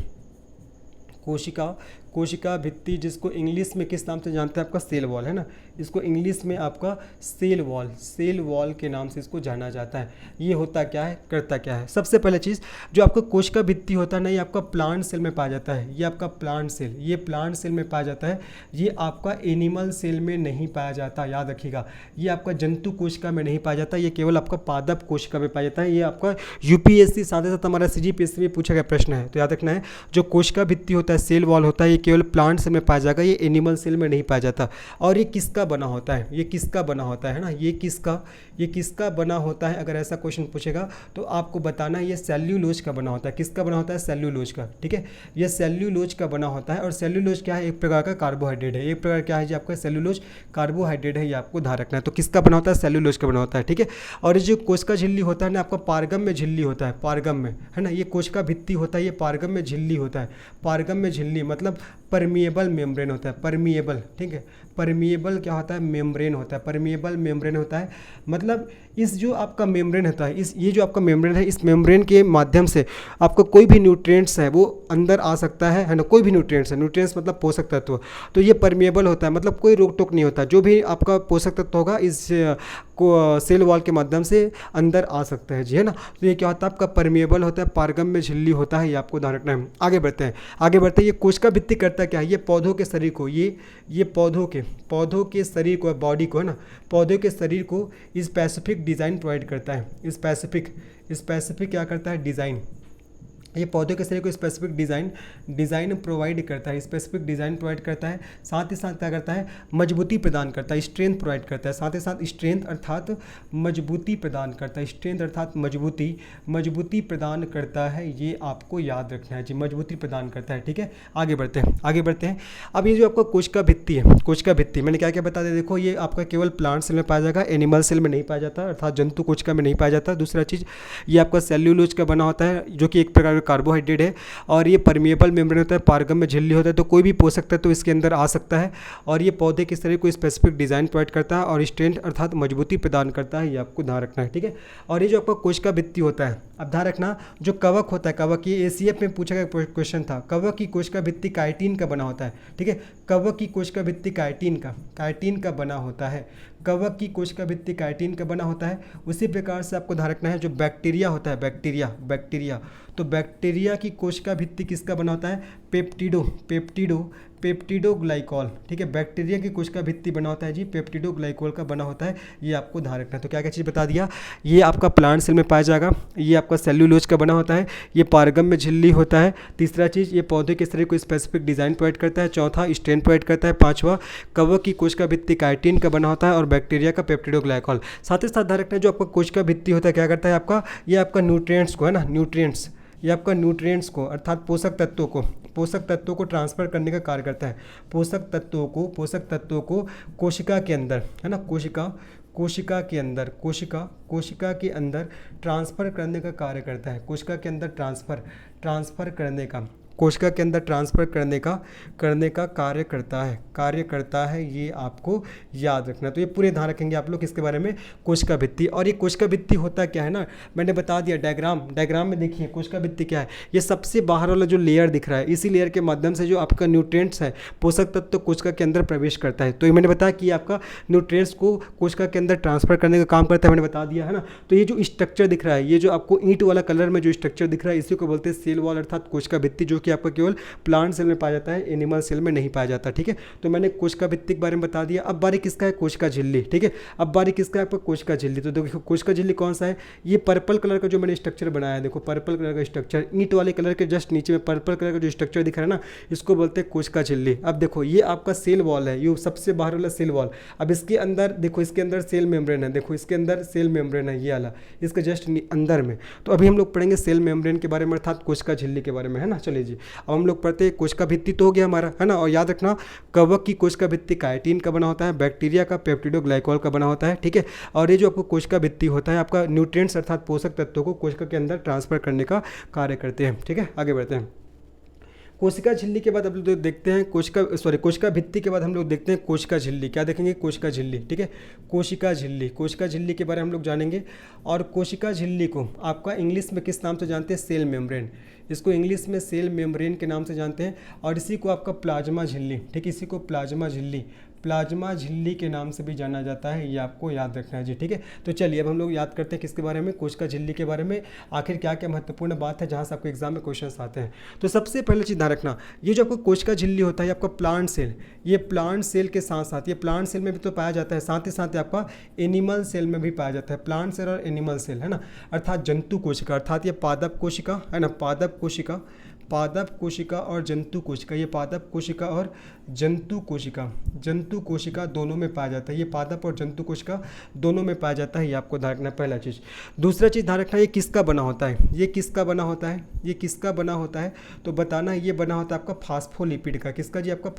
कोशिका भित्ति, जिसको इंग्लिश में किस नाम से जानते हैं? आपका सेल वॉल, है ना, इसको इंग्लिश में आपका सेल वॉल के नाम से इसको जाना जाता है। ये होता क्या है, करता क्या है? सबसे पहले चीज़ जो आपका कोशिका भित्ति होता है ना, ये आपका प्लांट सेल में पाया जाता है। ये आपका प्लांट सेल, ये प्लांट सेल में पाया जाता है। ये आपका एनिमल सेल में नहीं पाया जाता, याद रखिएगा। ये आपका जंतु कोशिका में नहीं पाया जाता, ये केवल आपका पादप कोशिका में पाया जाता है। ये आपका UPSC साथ ही साथ हमारा CGPSC में पूछा गया प्रश्न है, तो याद रखना है। जो कोशिका भित्ति होता है, सेल वॉल होता है, ये केवल प्लांट सेल में पाया जाएगा, ये एनिमल सेल में नहीं पाया जाता। और ये किसका बना होता है, ये किसका बना होता है ना, ये किसका बना होता है, अगर ऐसा क्वेश्चन पूछेगा तो आपको बताना है ये सेल्यूलोज का बना होता है। किसका बना होता है, सेल्यूलोज का, ठीक है, ये सेल्यूलोज का बना होता है। और सेल्यूलोज क्या है, एक प्रकार का कार्बोहाइड्रेट है, एक प्रकार क्या है जी आपका सेल्यूलोज कार्बोहाइड्रेट है, ये आपको ध्यान रखना है। तो किसका बना होता है, सेल्यूलोज का बना होता है, ठीक है। और ये जो कोशिका झिल्ली होता है ना आपका पारगम में झिल्ली होता है, पारगम में, है ना, ये कोशिका भित्ति होता है, ये पारगम में झिल्ली होता है। पारगम में झिल्ली मतलब परमिएबल मेम्ब्रेन होता है, परमिएबल, ठीक है, परमिएबल क्या होता है, मेम्ब्रेन होता है, परमिएबल मेम्ब्रेन होता है। मतलब इस जो आपका मेम्ब्रेन होता है, ये जो आपका मेम्ब्रेन है, इस मेम्ब्रेन के माध्यम से आपको कोई भी न्यूट्रिएंट्स है वो अंदर आ सकता है ना, कोई भी न्यूट्रिएंट्स है, न्यूट्रिएंट्स मतलब पोषक तत्व, तो ये परमिएबल होता है, मतलब कोई रोक टोक नहीं होता, जो भी आपका पोषक तत्व होगा इस को सेल वॉल के माध्यम से अंदर आ सकता है जी, है ना। तो ये क्या होता है आपका परमिएबल होता है, पारगम में झिल्ली होता है, ये आपको ध्यान रखना है। आगे बढ़ते हैं, ये कोशिका भित्ति करता क्या है, ये पौधों के शरीर को, ये पौधों के शरीर को, बॉडी को, है ना, पौधों के शरीर को स्पेसिफिक डिज़ाइन प्रोवाइड करता है। स्पेसिफिक क्या करता है, डिज़ाइन, ये पौधे के शरीर को स्पेसिफिक डिज़ाइन प्रोवाइड करता है, स्पेसिफिक डिज़ाइन प्रोवाइड करता है। साथ ही साथ क्या करता है, मजबूती प्रदान करता है, स्ट्रेंथ प्रोवाइड करता है, साथ ही साथ स्ट्रेंथ अर्थात मजबूती प्रदान करता है, स्ट्रेंथ अर्थात मजबूती प्रदान करता है, ये आपको याद रखना है जी, मजबूती प्रदान करता है, ठीक है। आगे बढ़ते हैं। अब ये जो आपका कोशिका भित्ति है, कोशिका भित्ति मैंने क्या क्या बता दिया, देखो ये आपका केवल प्लांट सेल में पाया जाएगा, एनिमल सेल में नहीं पाया जाता, अर्थात जंतु कोशिका में नहीं पाया जाता। दूसरा चीज़ ये आपका सेल्यूलोज का बना होता है, जो कि एक प्रकार कार्बोहाइड्रेट है, और ये परमिएबल मेम्ब्रेन होता है, पारगम में झिल्ली होता है, तो कोई भी पोषक तत्व तो इसके अंदर आ सकता है। और ये पौधे के शरीर को स्पेसिफिक डिज़ाइन प्रोवाइड करता है और स्ट्रेंथ अर्थात मजबूती प्रदान करता है, ये आपको ध्यान रखना है, ठीक है। और ये जो आपका कोशिका भित्ति होता है, अब ध्यान रखना, जो कवक होता है, कवक, ये एसीएफ में पूछा गया क्वेश्चन था, कवक की कोशिका भित्ति काइटिन का बना होता है, ठीक है। कवक की कोशिका भित्ति काइटिन का बना होता है, कवक की कोशिका भित्ति काइटिन का बना होता है। उसी प्रकार से आपको ध्यान रखना है, जो बैक्टीरिया होता है, बैक्टीरिया, तो बैक्टीरिया की कोशिका भित्ति किसका बना होता है, पेप्टिडोग्लाइकॉल, ठीक है। बैक्टीरिया की कोशिका भित्ति बना होता है जी, पेप्टिडोग्लाइकॉल का बना होता है, ये आपको ध्यान रखना है। तो क्या क्या चीज़ बता दिया, ये आपका प्लांट सेल में पाया जाएगा, ये आपका सेल्यूलोज का बना होता है, ये पारगम में झिल्ली होता है। तीसरा चीज़, ये पौधे के शरीर को स्पेसिफिक डिज़ाइन प्रोवाइड करता है। चौथा, स्ट्रेंथ प्रोवाइड करता है। पांचवा, कवक की कोशिका भित्ति काइटिन का बना होता है, और बैक्टीरिया का पेप्टिडोग्लाइकॉल। साथ ही साथ ध्यान रखना है, जो आपका कोशिका भित्ति होता है क्या करता है आपका, ये आपका न्यूट्रिएंट्स को, है ना, ये आपका न्यूट्रिएंट्स को अर्थात पोषक तत्वों को ट्रांसफ़र करने का कार्य करता है। पोषक तत्वों को कोशिका के अंदर, है ना, कोशिका के अंदर ट्रांसफ़र करने का कार्य करता है। कोशिका के अंदर ट्रांसफ़र करने का कार्य करता है, ये आपको याद रखना। तो ये पूरे ध्यान रखेंगे आप लोग किसके बारे में, कोशिका भित्ति। और ये कोशिका भित्ति होता क्या है ना, मैंने बता दिया, डायग्राम में देखिए कोशिका भित्ति क्या है, ये सबसे बाहर वाला जो लेयर दिख रहा है, इसी लेयर के माध्यम से जो आपका न्यूट्रिएंट्स है, पोषक तत्व तो कोशिका के अंदर प्रवेश करता है। तो ये मैंने बताया कि आपका न्यूट्रिएंट्स को कोशिका के अंदर ट्रांसफर करने का काम करता है, मैंने बता दिया, है ना। तो ये जो स्ट्रक्चर दिख रहा है, ये जो आपको ईंट वाला कलर में जो स्ट्रक्चर दिख रहा है, इसी को बोलते हैं सेल वॉल अर्थात कोशिका भित्ति, जो कि आपका केवल प्लांट सेल में पाया जाता है, एनिमल सेल में नहीं पाया जाता, ठीक है। तो मैंने कोशिका भित्ति के बारे में बता दिया। अब बारी किसका है, कोशिका झिल्ली, ठीक है। अब बारी किसका है आपका, कोशिका झिल्ली। तो देखो कोशिका झिल्ली कौन सा है, ये पर्पल कलर का जो मैंने स्ट्रक्चर बनाया है, देखो पर्पल कलर का स्ट्रक्चर, ईंट वाले कलर के जस्ट नीचे में पर्पल कलर का जो स्ट्रक्चर दिख रहा है ना, इसको बोलते हैं कोशिका झिल्ली। अब देखो ये आपका सेल वॉल है, ये सबसे बाहर वाला सेल वॉल। अब इसके अंदर देखो, इसके अंदर सेल मेम्ब्रेन है, देखो इसके अंदर सेल मेम्ब्रेन है, ये वाला, इसके जस्ट अंदर में। तो अभी हम लोग पढ़ेंगे सेल मेम्ब्रेन के बारे में अर्थात कोशिका झिल्ली के बारे में, है ना। चलिए जी, अब हम लोग पढ़ते हैं कोशिका भित्ति तो हो गया हमारा, है ना। और याद रखना, कवक की कोशिका भित्ति काइटिन का बना होता है, बैक्टीरिया का पेप्टिडोग्लाइकॉल का बना होता है, ठीक है। और ये जो आपको कोशिका भित्ति होता है, आपका न्यूट्रिएंट्स अर्थात पोषक तत्वों को कोशिका के अंदर ट्रांसफर करने का कार्य करते हैं, ठीक है। आगे बढ़ते हैं। कोशिका झिल्ली के बाद अब लोग देखते हैं कोशिका भित्ति के बाद हम लोग देखते हैं कोशिका झिल्ली। क्या देखेंगे, कोशिका झिल्ली, ठीक है। कोशिका झिल्ली के बारे में हम लोग जानेंगे। और कोशिका झिल्ली को आपका इंग्लिश में किस नाम से जानते हैं, सेल मेम्ब्रेन। इसको इंग्लिश में सेल मेम्ब्रेन के नाम से जानते हैं। और इसी को आपका प्लाज्मा झिल्ली, ठीक है, इसी को प्लाज्मा झिल्ली के नाम से भी जाना जाता है, ये आपको याद रखना है जी, ठीक है। तो चलिए अब हम लोग याद करते हैं किसके बारे में, कोशिका झिल्ली के बारे में, आखिर क्या क्या महत्वपूर्ण बात है जहाँ से आपको एग्जाम में क्वेश्चन आते हैं। तो सबसे पहले चीज़ ध्यान रखना, ये जो आपको कोशिका झिल्ली होता है, आपका प्लांट सेल, ये प्लांट सेल के साथ साथ, ये प्लांट सेल में भी तो पाया जाता है, साथ ही साथ आपका एनिमल सेल में भी पाया जाता है। प्लांट सेल और एनिमल सेल, है ना, अर्थात जंतु कोशिका, अर्थात ये पादप कोशिका, है ना, पादप कोशिका और जंतु कोशिका, ये पादप कोशिका और जंतु कोशिका दोनों में पाया जाता है। ये पादप और जंतु कोशिका दोनों में पाया जाता है, ये आपको ध्यान रखना है पहला चीज़। दूसरा चीज़ ध्यान रखना, ये किसका बना होता है, ये किसका बना होता है, ये किसका बना होता है, तो बताना है ये बना होता है आपका फास्फोलिपिड का। किसका जी, आपका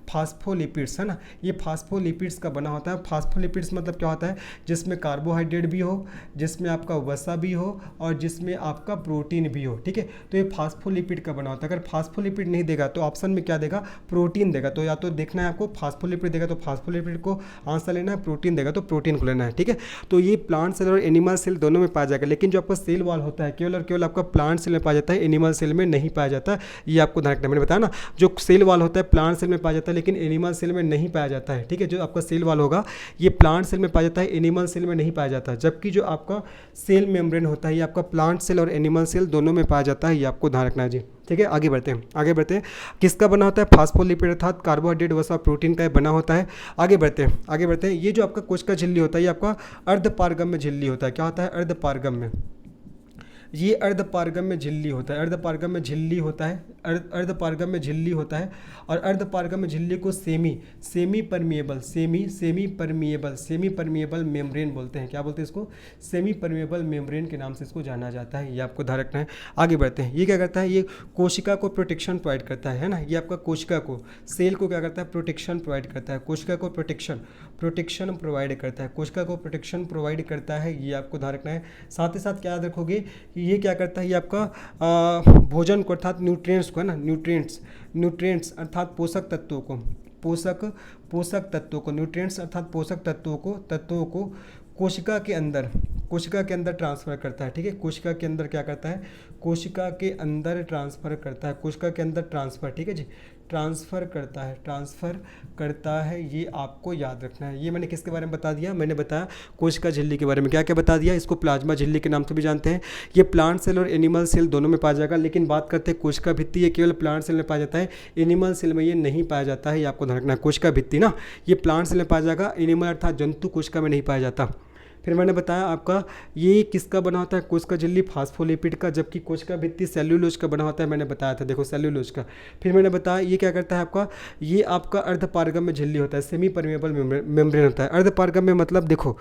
फास्फोलिपिड्स है ना, ये फास्फोलिपिड्स का बना होता है। फास्फोलिपिड्स मतलब क्या होता है, जिसमें कार्बोहाइड्रेट भी हो, जिसमें आपका वसा भी हो और जिसमें आपका प्रोटीन भी हो, ठीक है। तो ये फास्फोलिपिड का बना होता है। अगर फास्फोलिपिड नहीं देगा तो ऑप्शन में क्या देगा, प्रोटीन देगा। तो या तो देखना है आपको, फास्फोलिपिड देगा तो फास्फोलिपिड को आंसर लेना है, प्रोटीन देगा तो प्रोटीन को लेना है, ठीक है। तो ये प्लांट सेल और एनिमल सेल दोनों में पाया जाएगा, लेकिन जो आपका सेल वॉल होता है केवल और केवल आपका प्लांट सेल में पाया जाता है, एनिमल सेल में नहीं पाया जाता। ये आपको ध्यान रखना है, मैंने बताया ना, जो सेल वॉल होता है प्लांट सेल में पाया जाता है लेकिन एनिमल सेल में नहीं पाया जाता है, ठीक है। जो आपका सेल वॉल होगा ये प्लांट सेल में पाया जाता है, एनिमल सेल में नहीं पाया जाता। जबकि जो आपका सेल मेम्ब्रेन होता है ये आपका प्लांट सेल और एनिमल सेल दोनों में पाया जाता है, ये आपको ध्यान रखना है जी, ठीक है। आगे बढ़ते हैं, किसका बना होता है, फास्फोलिपिड अर्थात कार्बोहाइड्रेट वसा प्रोटीन का बना होता है। आगे बढ़ते हैं, ये जो आपका कोशिका झिल्ली होता है ये आपका अर्धपारगम्य झिल्ली होता है। क्या होता है, अर्धपारगम्य, ये अर्धपारगम्य झिल्ली होता है, अर्धपारगम्य झिल्ली होता है, अर्धपारगम्य झिल्ली होता है। और अर्धपारगम्य झिल्ली को सेमी परमिएबल मेम्ब्रेन बोलते हैं। क्या बोलते हैं इसको, सेमी परमिएबल मेम्ब्रेन के नाम से इसको जाना जाता है, ये आपको ध्यान रखना है। आगे बढ़ते हैं, ये क्या करता है, ये कोशिका को प्रोटेक्शन प्रोवाइड करता है ना, ये आपका कोशिका को, सेल को क्या करता है, प्रोटेक्शन प्रोवाइड करता है, कोशिका को प्रोटेक्शन प्रोवाइड करता है, कोशिका को प्रोटेक्शन प्रोवाइड करता है, ये आपको ध्यान रखना है। साथ ही साथ क्या याद रखोगे, ये क्या करता है, ये आपका भोजन को अर्थात न्यूट्रिएंट्स को है ना, न्यूट्रिएंट्स अर्थात पोषक तत्वों को न्यूट्रिएंट्स अर्थात पोषक तत्वों को कोशिका के अंदर ट्रांसफ़र करता है, ठीक है। कोशिका के अंदर क्या करता है, कोशिका के अंदर ट्रांसफ़र करता है, कोशिका के अंदर ट्रांसफ़र, ठीक है जी, ट्रांसफ़र करता है, ये आपको याद रखना है। ये मैंने किसके बारे में बता दिया, मैंने बताया कोशिका झिल्ली के बारे में। क्या क्या बता दिया, इसको प्लाज्मा झिल्ली के नाम से भी जानते हैं। ये प्लांट सेल और एनिमल सेल दोनों में पाया जाएगा, लेकिन बात करते हैं कोशिका भित्ति, ये केवल प्लांट सेल में पाया जाता है, एनिमल सेल में ये नहीं पाया जाता है, ये आपको ध्यान रखना है। कोशिका भित्ति ना, ये प्लांट सेल में पाया जाएगा, एनिमल अर्थात जंतु कोशिका में नहीं पाया जाता। फिर मैंने बताया आपका ये किसका बना होता है, कोशिका झिल्ली फास्फोलिपिड का, जबकि कोशिका भित्ति सेल्यूलोज का बना होता है, मैंने बताया था, देखो सेल्यूलोज का। फिर मैंने बताया ये क्या करता है आपका, ये आपका अर्धपारगम्य झिल्ली होता है, सेमी परमिएबल मेम्ब्रेन होता है। अर्धपारगम्य मतलब देखो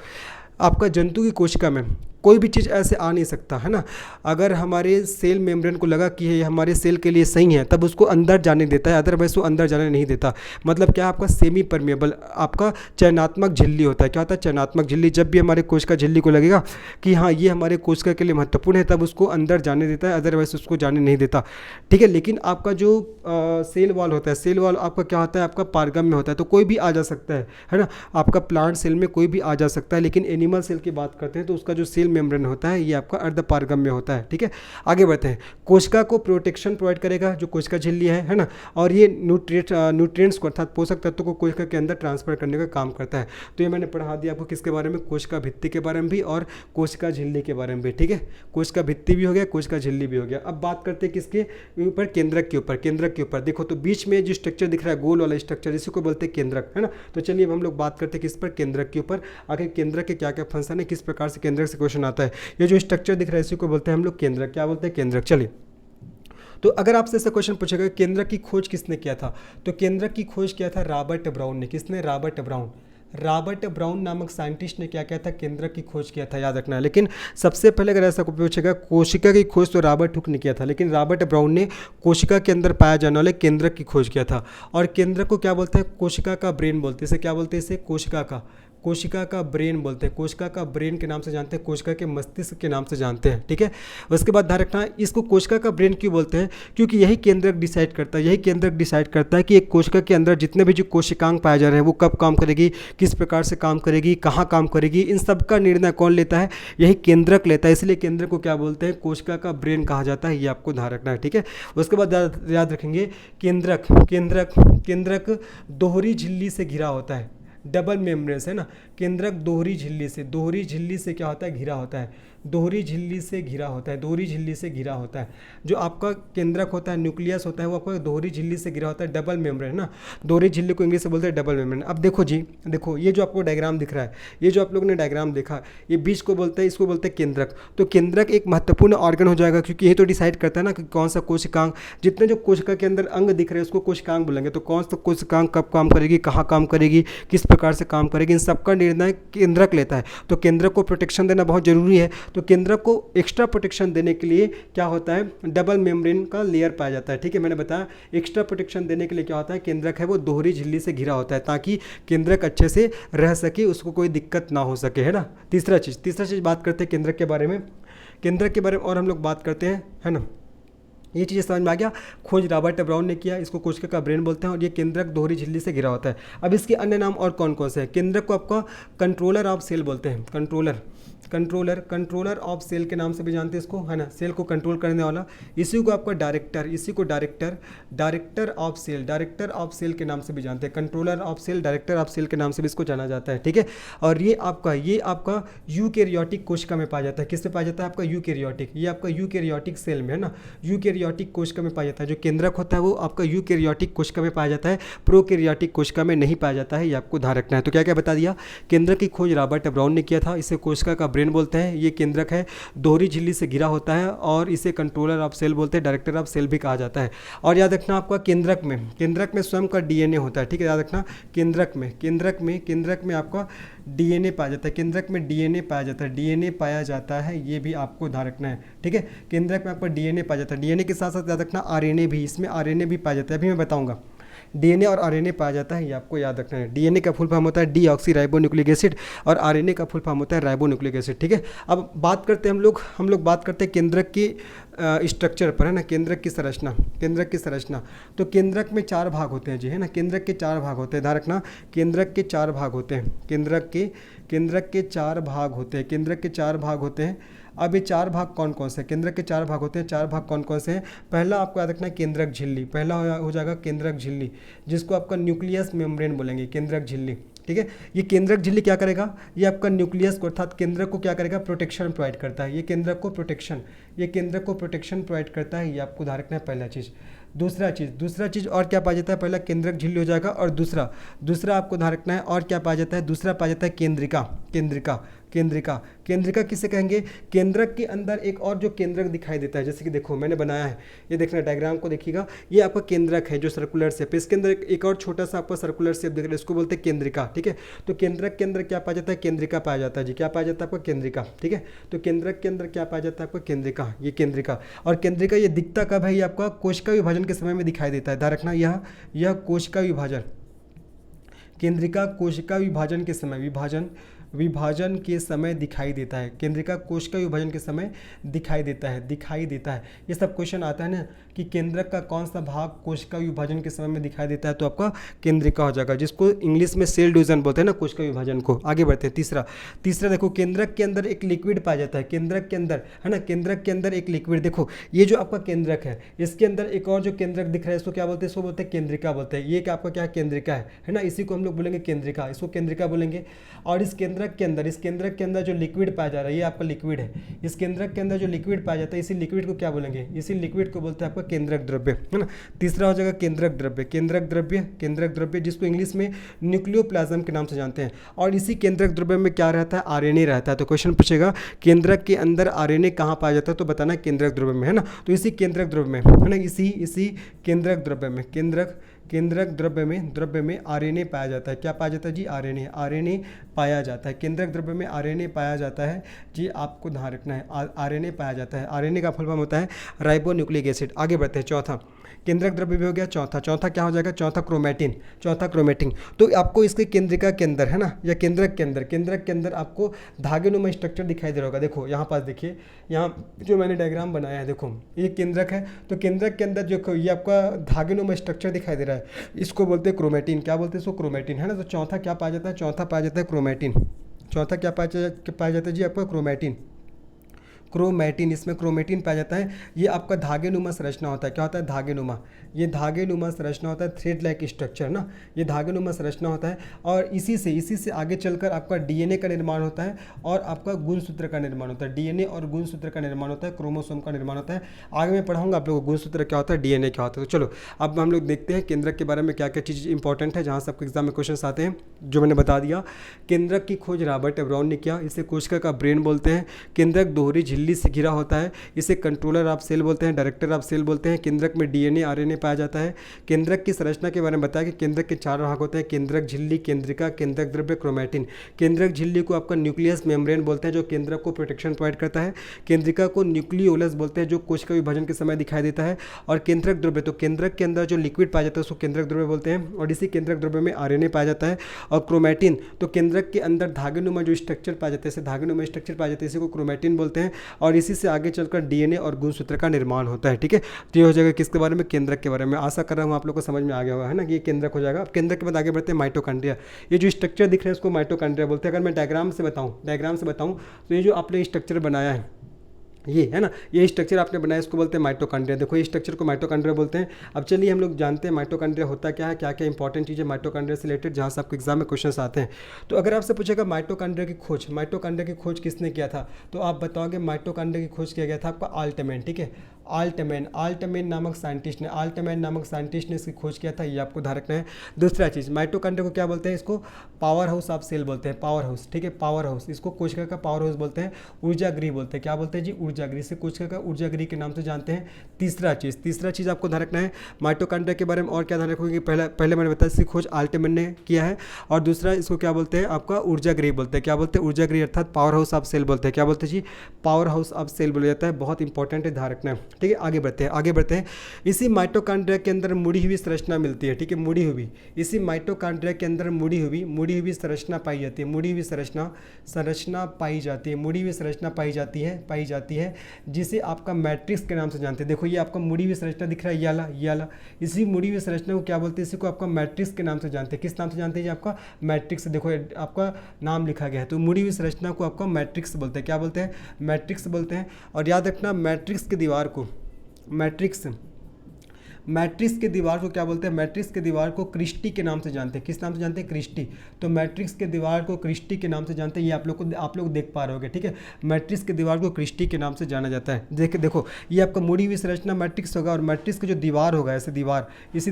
आपका जंतु की कोशिका में कोई भी चीज़ ऐसे आ नहीं सकता है ना। अगर हमारे सेल मेम्ब्रेन को लगा कि ये हमारे सेल के लिए सही है तब उसको अंदर जाने देता है, अदरवाइज वो अंदर जाने नहीं देता। मतलब क्या, आपका सेमी परमिएबल आपका चयनात्मक झिल्ली होता है। क्या होता है, चयनात्मक झिल्ली। जब भी हमारे कोशिका झिल्ली को लगेगा कि हाँ ये हमारे कोशिका के लिए महत्वपूर्ण है तब उसको अंदर जाने देता है, अदरवाइज उसको जाने नहीं देता, ठीक है। लेकिन आपका जो सेल वॉल होता है, सेल वॉल आपका क्या होता है, आपका पारगम्य होता है, तो कोई भी आ जा सकता है ना। आपका प्लांट सेल में कोई भी आ जा सकता है, लेकिन एनिमल सेल की बात करते हैं तो उसका जो सेल मेम्ब्रेन होता है ये आपका अर्धपारगम्य होता है, ठीक है। आगे बढ़ते हैं, कोशिका को प्रोटेक्शन प्रोवाइड करेगा जो कोशिका झिल्ली है ना, और ये न्यूट्रिएंट्स को अर्थात पोषक तत्वों को कोशिका के अंदर ट्रांसफर करने का काम करता है। तो ये मैंने पढ़ा दिया आपको किसके बारे में, कोशिका भित्ति के बारे में भी और कोशिका झिल्ली के बारे में भी, ठीक है। कोशिका भित्ति भी हो गया, कोशिका झिल्ली भी हो गया। अब बात करते हैं किसके ऊपर, केंद्रक के ऊपर। देखो तो बीच में जो स्ट्रक्चर दिख रहा है गोल वाला स्ट्रक्चर, इसी को बोलते हैं केंद्रक, है ना। तो चलिए अब हम लोग बात करते हैं किस पर, केंद्रक के ऊपर। आखिर केंद्रक के क्या क्या फंक्शन है, किस प्रकार से केंद्रक से क्वेश्चन आता है। ये जो स्ट्रक्चर दिख रहा है इसी को बोलते हैं हम लोग केंद्रक। क्या बोलते हैं, केंद्रक। चलिए तो अगर आपसे ऐसा क्वेश्चन पूछेगा केंद्रक की खोज किसने किया था, तो केंद्रक की खोज किया था रॉबर्ट ब्राउन ने। किसने, रॉबर्ट ब्राउन नामक साइंटिस्ट ने क्या किया था, केंद्रक की खोज किया था, याद रखना है। लेकिन सबसे पहले अगर ऐसा पूछेगा कोशिका की खोज तो रॉबर्ट हुक ने किया था, लेकिन रॉबर्ट ब्राउन ने कोशिका के अंदर पाया जाने वाले केंद्रक की खोज किया था। और केंद्रक को क्या बोलते हैं, कोशिका का ब्रेन बोलते हैं इसे। क्या बोलते हैं इसे, कोशिका का ब्रेन बोलते हैं। कोशिका का ब्रेन के नाम से जानते हैं, कोशिका के मस्तिष्क के नाम से जानते हैं, ठीक है। उसके बाद ध्यान रखना, इसको कोशिका का ब्रेन क्यों बोलते हैं, क्योंकि यही केंद्रक डिसाइड करता है कि एक कोशिका के अंदर जितने भी जो कोशिकांग पाए जा रहे हैं वो कब काम करेगी, किस प्रकार से काम करेगी, कहाँ काम करेगी, इन सब का निर्णय कौन लेता है, यही केंद्रक लेता है। इसलिए केंद्रक को क्या बोलते हैं, कोशिका का ब्रेन कहा जाता है, ये आपको ध्यान रखना है, ठीक है। उसके बाद याद रखेंगे केंद्रक दोहरी झिल्ली से घिरा होता है, डबल मेम्ब्रेन है ना। केंद्रक दोहरी झिल्ली से क्या होता है, घिरा होता है। दोहरी झिल्ली से घिरा होता है, दोहरी झिल्ली से घिरा होता है। जो आपका केंद्रक होता है, न्यूक्लियस होता है, वो आपको दोहरी झिल्ली से घिरा होता है, डबल मेम्ब्रेन ना। दोहरी झिल्ली को इंग्लिश से बोलते हैं डबल मेम्ब्रेन। अब देखो जी, देखो ये जो आपको डायग्राम दिख रहा है, ये जो आप लोगों ने डायग्राम देखा, ये बीच को बोलते हैं, इसको बोलते हैं केंद्रक। तो केंद्रक एक महत्वपूर्ण ऑर्गन हो जाएगा, क्योंकि ये तो डिसाइड करता है ना कि कौन सा कोशिकांग, जितने जो कोशिका के अंदर अंग दिख रहे हैं उसको कोशिकांग बोलेंगे। तो कौन सा कोशिकांग कब काम करेगी, कहाँ काम करेगी, किस प्रकार से काम करेगी, इन सबका निर्णय केंद्रक लेता है। तो केंद्रक को प्रोटेक्शन देना बहुत जरूरी है। तो केंद्रक को एक्स्ट्रा प्रोटेक्शन देने के लिए क्या होता है, डबल मेम्ब्रेन का लेयर पाया जाता है। ठीक है, मैंने बताया एक्स्ट्रा प्रोटेक्शन देने के लिए क्या होता है, केंद्रक है वो दोहरी झिल्ली से घिरा होता है, ताकि केंद्रक अच्छे से रह सके, उसको कोई दिक्कत ना हो सके, है ना। तीसरा चीज़ बात करते हैं केंद्रक के बारे में। केंद्रक के बारे में और हम लोग बात करते हैं, है ना। ये चीज़ समझ में आ गया, खोज रॉबर्ट ब्राउन ने किया, इसको कोशिका का ब्रेन बोलते हैं, और ये केंद्रक दोहरी झिल्ली से घिरा होता है। अब इसके अन्य नाम और कौन कौन से हैं। केंद्रक को आपका कंट्रोलर ऑफ सेल बोलते हैं, कंट्रोलर ऑफ सेल के नाम से भी जानते हैं इसको, है ना, सेल को कंट्रोल करने वाला। इसी को आपका डायरेक्टर ऑफ सेल के नाम से भी जानते हैं, controller of cell, director of cell के नाम से भी इसको जाना जाता है। ठीक है, और ये आपका यूकैरियोटिक कोशिका में पाया जाता है। किससे पाया जाता है, आपका यूकैरियोटिक, ये आपका यूकैरियोटिक सेल में, है ना, यूकैरियोटिक कोशिका में पाया जाता है। जो केंद्रक होता है वो आपका यूकैरियोटिक कोशिका में पाया जाता है, प्रोकैरियोटिक कोशिका में नहीं पाया जाता है, ये आपको ध्यान रखना है। तो क्या क्या बता दिया, केंद्रक की खोज रॉबर्ट ब्राउन ने किया था, इसे कोशिका का ब्रेन बोलते हैं। ये केंद्रक है, दोहरी झिल्ली से घिरा होता है, और इसे कंट्रोलर ऑफ सेल बोलते हैं, डायरेक्टर ऑफ सेल भी कहा जाता है। और याद रखना आपका केंद्रक में स्वयं का डीएनए होता है। ठीक है, याद रखना, केंद्रक में आपका डीएनए पाया जाता है, केंद्रक में डीएनए पाया जाता है, ये भी आपको ध्यान रखना है। ठीक है, केंद्रक में आपका डीएनए पाया जाता है, डीएनए के साथ साथ याद रखना आरएनए भी, इसमें आरएनए भी पाया जाता है, अभी मैं बताऊंगा। डीएनए और आरएनए पाया जाता है, ये आपको याद रखना है। डीएनए का फुल फॉर्म होता है डीऑक्सी राइबो न्यूक्लिक एसिड, और आरएनए का फुल फॉर्म होता है राइबो न्यूक्लिक एसिड। ठीक है, अब बात करते हैं हम लोग बात करते हैं केंद्रक की स्ट्रक्चर पर, है ना, केंद्रक की संरचना। तो केंद्रक में 4 भाग होते हैं जी, है ना, केंद्रक के 4 भाग होते हैं, ध्यान रखना, केंद्रक के 4 भाग होते हैं, केंद्रक के 4 भाग होते हैं। अब ये 4 भाग कौन कौन से, केंद्रक के 4 भाग होते हैं, 4 भाग कौन कौन से हैं। पहला आपको याद रखना है केंद्रक झिल्ली, पहला हो जाएगा केंद्रक झिल्ली, जिसको आपका न्यूक्लियस मेम्ब्रेन बोलेंगे, केंद्रक झिल्ली। ठीक है, ये केंद्रक झिल्ली क्या करेगा, ये आपका न्यूक्लियस को अर्थात केंद्रक को क्या करेगा, प्रोटेक्शन प्रोवाइड करता है। ये केंद्रक को प्रोटेक्शन प्रोवाइड करता है, ये आपको ध्यान रखना है, पहला चीज़। दूसरा चीज़ और क्या पाया जाता है, पहला केंद्रक झिल्ली हो जाएगा, और दूसरा आपको ध्यान रखना है, और क्या पाया जाता है, दूसरा पाया जाता है केंद्रिका किसे कहेंगे, केंद्रक के अंदर एक और जो केंद्रक दिखाई देता है, जैसे कि देखो मैंने बनाया है, ये देखना डायग्राम को देखिएगा, ये आपका केंद्रक है जो सर्कुलर शेप है, इसके अंदर एक और छोटा सा आपका सर्कुलर शेप दिख रहा है, इसको बोलते हैं केंद्रिका। ठीक है, तो केंद्रक के अंदर क्या पाया जाता है, केंद्रिका पाया जाता है जी, क्या पाया जाता है आपका, केंद्रिका। ठीक है, तो केंद्रक के अंदर क्या पाया जाता है आपका, केंद्रिका, ये केंद्रिका। और केंद्रिका ये दिखता कब है, ये आपका कोशिका विभाजन के समय में दिखाई देता है, ध्यान रखना, यह कोशिका विभाजन, केंद्रिका कोशिका विभाजन के समय, विभाजन के समय दिखाई देता है, केंद्रिका कोशिका विभाजन के समय दिखाई देता है। ये सब क्वेश्चन आता है ना कि केंद्रक का कौन सा भाग कोशिका विभाजन के समय में दिखाई देता है, तो आपका केंद्रिका हो जाएगा, जिसको इंग्लिश में सेल डिवीजन बोलते हैं ना, कोशिका विभाजन को। आगे बढ़ते हैं, तीसरा देखो, केंद्रक के अंदर एक लिक्विड पाया जाता है, केंद्रक के अंदर, है ना, केंद्रक के अंदर एक लिक्विड। देखो ये जो आपका केंद्रक है, इसके अंदर एक और जो केंद्रक दिख रहा है, इसको क्या बोलते हैं, इसको बोलते हैं केंद्रिका बोलते हैं। ये क्या आपका क्या केंद्रिका है ना, इसी को हम लोग बोलेंगे केंद्रिका, इसको केंद्रिका बोलेंगे। और इस केंद्रक के अंदर जो लिक्विड पाया जा रहा है, ये आपका लिक्विड है, इस केंद्रक के अंदर जो लिक्विड पाया जाता है, इसी लिक्विड को क्या बोलेंगे, इसी लिक्विड को बोलते हैं आपका केंद्रक द्रव्य, है ना। तीसरा हो जाएगा केंद्रक द्रव्य, जिसको इंग्लिश में न्यूक्लियोप्लाज्म के नाम से जानते हैं। और इसी केंद्रक द्रव्य में क्या रहता है, आरएनए रहता है। तो क्वेश्चन पूछेगा केंद्रक के अंदर आरएनए कहाँ पाया जाता है, तो बताना केंद्रक द्रव्य में, है ना। तो इसी केंद्रक द्रव्य में, है ना, इसी केंद्रक द्रव्य में आरएनए पाया जाता है। क्या पाया जाता है जी, आरएनए पाया जाता है, केंद्रक द्रव्य में आरएनए पाया जाता है जी, आपको ध्यान रखना है, आरएनए पाया जाता है। आरएनए का फुल फॉर्म होता है राइबो न्यूक्लिक एसिड। आगे बढ़ते हैं, चौथा केंद्रक द्रव्य भी हो गया, चौथा क्या हो जाएगा, चौथा क्रोमेटिन। तो आपको इसके केंद्रिका के अंदर, है ना, या केंद्रक के अंदर आपको धागेनुमा स्ट्रक्चर दिखाई दे रहा होगा। देखो यहाँ पास देखिए, यहाँ जो मैंने डायग्राम बनाया है, देखो ये केंद्रक है, तो केंद्रक के अंदर जो ये आपका धागेनुमा स्ट्रक्चर दिखाई दे रहा है, इसको बोलते हैं क्रोमेटिन। क्या बोलते हैं इसको, क्रोमेटिन, है ना। तो चौथा क्या पाया जाता है, क्रोमैटिन, इसमें क्रोमैटिन पाया जाता है। ये आपका धागेनुमा संरचना होता है। क्या होता है? धागेनुमा। ये धागेनुमा संरचना होता है, थ्रेड लाइक स्ट्रक्चर ना, ये धागेनुमा संरचना होता है। और इसी से आगे चलकर आपका डीएनए का निर्माण होता है और आपका गुणसूत्र का निर्माण होता है। डीएनए और गुणसूत्र का निर्माण होता है, क्रोमोसोम का निर्माण होता है। आगे मैं पढ़ाऊंगा आप लोगों को गुणसूत्र क्या होता है, डीएनए क्या होता है। तो चलो अब हम लोग देखते हैं केंद्रक के बारे में क्या क्या चीज़ इंपॉर्टेंट है, जहाँ से आपको एग्जाम में क्वेश्चन आते हैं। जो मैंने बता दिया, केंद्रक की खोज रॉबर्ट ब्राउन ने किया। इसे कोशिका का ब्रेन बोलते हैं। केंद्रक दोहरी झिल्ली से घिरा होता है। इसे कंट्रोलर ऑफ सेल बोलते हैं, डायरेक्टर ऑफ सेल बोलते हैं। केंद्रक में डीएनए आरएनए पाया जाता है। केंद्रक की संरचना के बारे में बताया कि केंद्रक के 4 भाग होते हैं, केंद्रक झिल्ली, केंद्रिका, केंद्रक द्रव्य, क्रोमैटिन। केंद्रक झिल्ली को आपका न्यूक्लियस मेम्ब्रेन बोलते हैं, जो केंद्रक को प्रोटेक्शन प्रोवाइड करता है। केंद्रिका को न्यूक्लियोलस बोलते हैं, जो कोशिका विभाजन के समय दिखाई देता है। और केंद्रक द्रव्य, तो केंद्रक के अंदर जो लिक्विड पाया जाता है उसको केंद्रक द्रव्य बोलते हैं, और इसी केंद्रक द्रव्य में आरएनए पाया जाता है। और क्रोमैटिन, तो केंद्रक के अंदर धागेनुमा जो स्ट्रक्चर पाया जाता है, इसे धागेनुमा स्ट्रक्चर पाया जाता है, इसी को क्रोमैटिन बोलते हैं। और इसी से आगे चलकर डीएनए और गुणसूत्र का निर्माण होता है। ठीक है, तो ये हो जाएगा किसके बारे में, केंद्रक के बारे में। आशा कर रहा हूँ आप लोग को समझ में आ गया होगा, है ना, कि ये केंद्रक हो जाएगा। अब केंद्रक के बाद आगे बढ़ते हैं माइटोकॉन्ड्रिया। ये जो स्ट्रक्चर दिख रहा है इसको माइटोकॉन्ड्रिया बोलते हैं। अगर मैं डायग्राम से बताऊँ तो ये जो आपने स्ट्रक्चर बनाया है, ये है ना, ये स्ट्रक्चर आपने बनाया, इसको बोलते हैं माइटोकॉन्ड्रिया। देखो ये स्ट्रक्चर को माइटोकॉन्ड्रिया बोलते हैं। अब चलिए हम लोग जानते हैं माइटोकॉन्ड्रिया होता क्या है, क्या क्या इंपॉर्टेंट चीज़ें माइटोकॉन्ड्रिया से रिलेटेड, जहाँ से आपको एग्जाम में क्वेश्चन आते हैं। तो अगर आपसे पूछेगा माइटोकॉन्ड्रिया की खोज किसने किया था, तो आप बताओगे माइटोकॉन्ड्रिया की खोज किया गया था आपका आल्टमैन। ठीक है, आल्टमैन नामक साइंटिस्ट ने इसकी खोज किया था, ये आपको ध्यान रखना है। दूसरा चीज़, माइटोकॉन्ड्रिया को क्या बोलते हैं, इसको पावर हाउस ऑफ सेल बोलते हैं, पावर हाउस। ठीक है, पावर हाउस, इसको कोशिका का पावर हाउस बोलते हैं। ऊर्जागृह बोलते हैं, क्या बोलते हैं जी, ऊर्जागृह। से कोशिका का ऊर्जागृह के नाम से जानते हैं। तीसरा चीज़ आपको ध्यान रखना है माइटोकॉन्ड्रिया के बारे में, और क्या ध्यान रखोगे, पहले मैंने बताया इसकी खोज आल्टमैन ने किया है। और दूसरा, इसको क्या बोलते हैं, आपका ऊर्जागृह बोलते हैं। क्या बोलते हैं, ऊर्जागृह, अर्थात पावर हाउस ऑफ सेल बोलते हैं। क्या बोलते हैं जी, पावर हाउस ऑफ सेल बोला जाता है। बहुत इंपॉर्टेंट है, ध्यान रखना है। ठीक है, आगे बढ़ते हैं। इसी माइटोकॉन्ड्रिया के अंदर मुड़ी हुई संरचना मिलती है। ठीक है, मुड़ी हुई, इसी माइटोकॉन्ड्रिया के अंदर मुड़ी हुई संरचना पाई जाती है। मुड़ी हुई संरचना पाई जाती है, जिसे आपका मैट्रिक्स के नाम से जानते हैं। देखो ये आपका मुड़ी हुई संरचना दिख रहा है, ये वाला, इसी मुड़ी हुई संरचना को क्या बोलते हैं, इसी को आपका मैट्रिक्स के नाम से जानते हैं। किस नाम से जानते हैं जी, आपका मैट्रिक्स। देखो आपका नाम लिखा गया है, तो मुड़ी हुई संरचना को आपका मैट्रिक्स बोलते हैं। क्या बोलते हैं, मैट्रिक्स बोलते हैं। और याद रखना, मैट्रिक्स की दीवार को क्या बोलते हैं, मैट्रिक्स के दीवार को क्रिस्टी के नाम से जानते हैं। किस नाम से जानते हैं, क्रिस्टी। तो मैट्रिक्स के दीवार को क्रिस्टी के नाम से जानते हैं, ये आप लोग देख पा रहे होगे। ठीक है, मैट्रिक्स के दीवार को क्रिस्टी के नाम से जाना जाता है। देखो ये आपका मुड़ी हुई संरचना मैट्रिक्स होगा, और मैट्रिक्स की जो दीवार होगा, इसी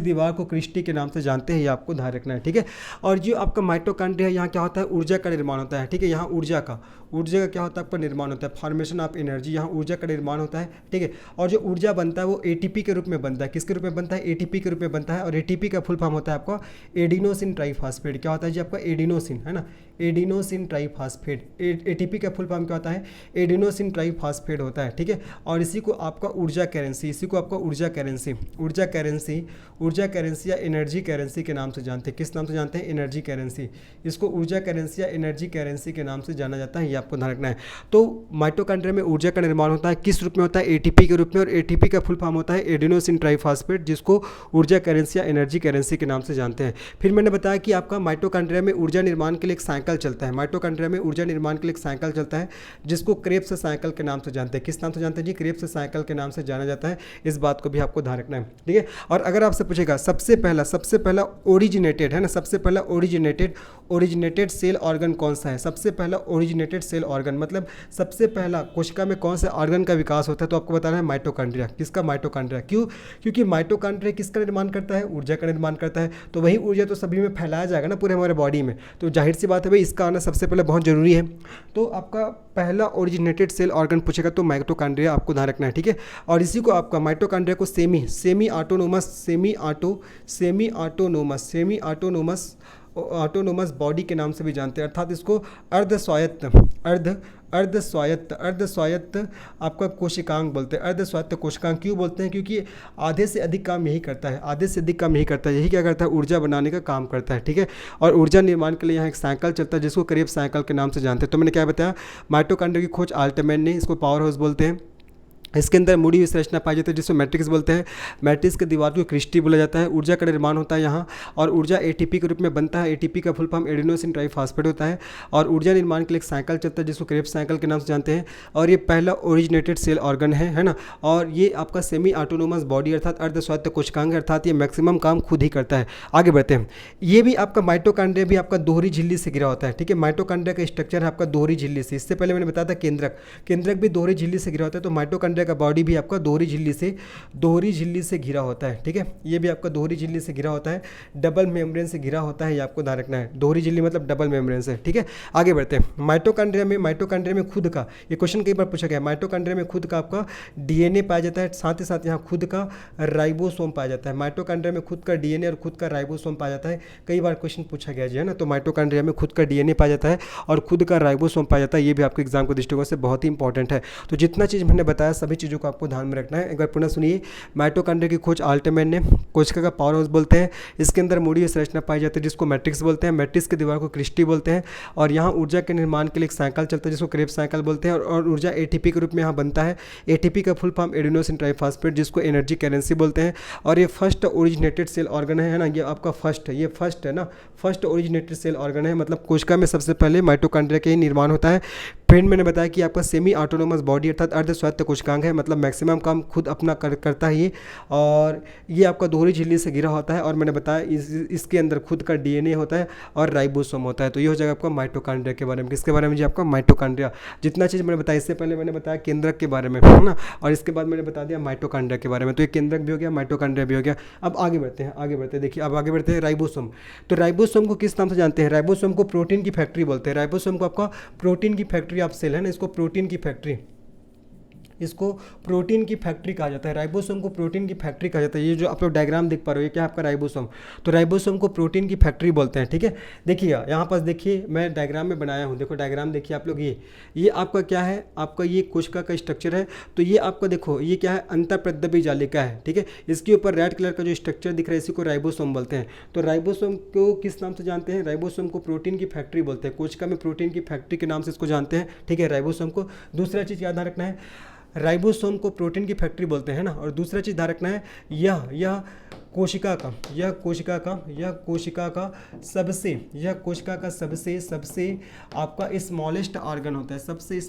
दीवार को क्रिस्टी के नाम से जानते हैं, ये आपको ध्यान रखना है। ठीक है, और जो आपका माइटोकॉन्ड्रिया है, यहाँ क्या होता है, ऊर्जा का निर्माण होता है। ठीक है, यहाँ ऊर्जा का क्या होता है, आपका निर्माण होता है, फॉर्मेशन ऑफ एनर्जी, यहाँ ऊर्जा का निर्माण होता है। ठीक है, और जो ऊर्जा बनता है वो एटीपी के रूप में बनता है। किसके रूप में बनता है, एटीपी के रूप में बनता है। और एटीपी का फुल फॉर्म होता है आपका एडिनोसिन ट्राइफॉस्फेट। क्या होता है जी, आपका एडिनोसिन, है ना, एडिनोसिन ट्राइफॉस्फेट। एटीपी का फुल फॉर्म क्या होता है, एडिनोसिन ट्राइफॉस्फेट होता है। ठीक है, और इसी को आपका ऊर्जा करेंसी या एनर्जी करेंसी के नाम से जानते हैं। किस नाम से जानते हैं, एनर्जी करेंसी। इसको ऊर्जा करेंसी या एनर्जी करेंसी के नाम से जाना जाता है, ये आपको ध्यान रखना है। तो माइटोकॉन्ड्रिया में ऊर्जा का निर्माण होता है, किस रूप में होता है, एटीपी के रूप में। और एटीपी का फुल फॉर्म होता है एडिनोसिन ट्राइफॉस्फेट, जिसको ऊर्जा करेंसी या एनर्जी करेंसी के नाम से जानते हैं। फिर मैंने बताया कि आपका माइटोकॉन्ड्रिया में ऊर्जा निर्माण के लिए एक साइकिल चलता है। माइटोकॉन्ड्रिया में ऊर्जा निर्माण के लिए एक साइकिल चलता है, जिसको क्रेब्स साइकिल के नाम से जानते हैं। किस नाम से जानते हैं जी, क्रेब्स साइकिल के नाम से जाना जाता है। इस बात को भी आपको ध्यान रखना है। ठीक है, और अगर आपसे पूछेगा सबसे पहला ओरिजिनेटेड, है ना, सबसे पहला ओरिजिनेटेड सेल ऑर्गन कौन सा है, सबसे पहला ओरिजिनेटेड सेल ऑर्गन, मतलब सबसे पहला कोशिका में कौन से ऑर्गन का विकास होता है, तो आपको बताना है माइटोकॉन्ड्रिया। किसका, माइटोकॉन्ड्रिया। क्योंकि माइटोकॉन्ड्रिया किसका निर्माण करता है, ऊर्जा का निर्माण करता है। तो वही ऊर्जा तो सभी में फैलाया जाएगा ना, पूरे हमारे बॉडी में, तो जाहिर सी बात है भाई इसका आना सबसे पहले बहुत जरूरी है। तो आपका पहला ओरिजिनेटेड सेल ऑर्गन पूछेगा तो माइटोकॉन्ड्रिया आपको ध्यान रखना है। ठीक है, और इसी को आपका माइटोकॉन्ड्रिया को सेमी ऑटोनोमस बॉडी के नाम से भी जानते हैं, अर्थात इसको अर्धस्वायत्त आपका कोशिकांग बोलते हैं। अर्धस्वायत्त कोशिकांग क्यों बोलते हैं, क्योंकि आधे से अधिक काम यही करता है, यही क्या करता है, ऊर्जा बनाने का काम करता है। ठीक है, और ऊर्जा निर्माण के लिए यहाँ एक साइकिल चलता है, जिसको क्रेब्स साइकिल के नाम से जानते हैं। तो मैंने क्या बताया, माइटोकॉन्ड्रिया की खोज आल्टमैन ने, इसको पावर हाउस बोलते हैं। इसके अंदर मुड़ी हुई संरचना पाई जाती है जिसको मैट्रिक्स बोलते हैं। मैट्रिक्स के दीवार को क्रिस्टी बोला जाता है। ऊर्जा का निर्माण होता है यहाँ, और ऊर्जा एटीपी के रूप में बनता है। एटीपी का फुल फॉर्म एडेनोसिन ट्राइफॉस्फेट होता है। और ऊर्जा निर्माण के लिए एक साइकिल चलता है जिसको क्रेब्स साइकिल के नाम से जानते हैं। और ये पहला ओरिजिनेटेड सेल ऑर्गन है ना। और ये आपका सेमी ऑटोनोमस बॉडी अर्थात अर्ध स्वायत्त कोशिकांग है, अर्थात ये मैक्सिमम काम खुद ही करता है। आगे बढ़ते हैं। ये भी आपका माइटोकॉन्ड्रिया भी आपका दोहरी झिल्ली से घिरा होता है। ठीक है, माइटोकॉन्ड्रिया का स्ट्रक्चर है आपका दोहरी झिल्ली से। इससे पहले मैंने बताया था केंद्रक भी दोहरी झिल्ली से घिरा होता है। तो माइटोकॉन्ड्रिया का बॉडी भी आपका दोहरी झिल्ली से घिरा होता है। ठीक है, ये भी आपका दोहरी झिल्ली से घिरा होता है, डबल मेम्ब्रेन से घिरा होता है। ये आपको ध्यान रखना है, दोहरी झिल्ली मतलब डबल मेम्ब्रेन से। ठीक है, आगे बढ़ते हैं। माइटोकॉन्ड्रिया में खुद का, ये क्वेश्चन कई बार पूछा गया, माइटोकॉन्ड्रिया में खुद का आपका डीएनए पाया जाता है, साथ ही साथ यहाँ खुद का राइबोसोम पाया जाता है। माइटोकॉन्ड्रिया में खुद का डीएनए और खुद का राइबोसोम पाया जाता है, कई बार क्वेश्चन पूछा गया जी, है ना। तो माइटोकॉन्ड्रिया में खुद का डीएनए पाया जाता है और खुद का राइबोसोम पाया जाता है। ये भी आपके एग्जाम के दृष्टिकोण से बहुत ही इंपॉर्टेंट है। तो जितना चीज़ मैंने बताया सभी चीज़ों को आपको ध्यान में रखना है। एक बार पुनः सुनिए। माइटोकॉन्ड्रिया की खोज आल्टमैन ने, कोशिका का पावर हाउस बोलते हैं। इसके अंदर मुड़ी हुई संरचना पाई जाती है जिसको मैट्रिक्स बोलते हैं। मैट्रिक्स की दीवार को क्रिस्टी बोलते हैं। और यहाँ ऊर्जा के निर्माण के लिए एक साइकिल चलता है जिसको क्रेब्स साइकिल बोलते हैं। और ऊर्जा एटीपी के रूप में यहाँ बनता है। एटीपी का फुल फॉर्म एडेनोसिन ट्राइफॉस्फेट जिसको एनर्जी करेंसी बोलते हैं। और ये फर्स्ट ओरिजिनेटेड सेल ऑर्गन है ना। ये आपका फर्स्ट है ना, फर्स्ट ओरिजिनेटेड सेल ऑर्गन है। मतलब कोशिका में सबसे पहले माइटोकॉन्ड्रिया का ही निर्माण होता है। फ्रेंड मैंने बताया कि आपका सेमी ऑटोनोमस बॉडी अर्थात अर्ध स्वायत्त कोशिकांग है, मतलब मैक्सिमम काम खुद अपना करता है ये। और ये आपका दोहरी झिल्ली से घिरा होता है। और मैंने बताया इसके अंदर खुद का डीएनए होता है और राइबोसोम होता है। तो ये हो जाएगा आपका माइटोकॉन्ड्रिया के बारे में। किसके बारे में जी? आपका माइटोकॉन्ड्रिया। जितना चीज़ मैंने बताया, इससे पहले मैंने बताया केंद्रक के बारे में, है ना, और इसके बाद मैंने बता दिया माइटोकॉन्ड्रिया के बारे में। तो ये केंद्रक भी हो गया, माइटोकॉन्ड्रिया भी हो गया। अब आगे बढ़ते हैं। देखिए अब आगे बढ़ते हैं। राइबोसोम। तो राइबोसोम को किस नाम से जानते हैं? राइबोसोम को प्रोटीन की फैक्ट्री बोलते हैं। राइबोसोम को आपका प्रोटीन की फैक्ट्री ऑफ सेल है ना, इसको प्रोटीन की फैक्ट्री कहा जाता है। राइबोसोम को प्रोटीन की फैक्ट्री कहा जाता है। ये जो आप लोग डायग्राम देख पा रहे हो, ये क्या है आपका राइबोसोम। तो राइबोसोम को प्रोटीन की फैक्ट्री बोलते हैं। ठीक है, देखिएगा यहाँ पास, देखिए मैं डायग्राम में बनाया हूँ। देखो डायग्राम देखिए आप लोग, ये आपका क्या है, आपका ये कोशिका का स्ट्रक्चर है। तो ये आपका देखो, ये क्या है, अंतःप्रद्रव्य जालिका है। ठीक है, इसके ऊपर रेड कलर का जो स्ट्रक्चर दिख रहा है इसी को राइबोसोम बोलते हैं। तो राइबोसोम को किस नाम से जानते हैं? राइबोसोम को प्रोटीन की फैक्ट्री बोलते हैं। कोशिका में प्रोटीन की फैक्ट्री के नाम से इसको जानते हैं। ठीक है, राइबोसोम को। दूसरा चीज़ याद रखना है, राइबोसोम को प्रोटीन की फैक्ट्री बोलते हैं ना। और दूसरा चीज़ ध्यान रखना है, यह कोशिका का सबसे आपका स्मॉलेस्ट ऑर्गन होता है। सबसे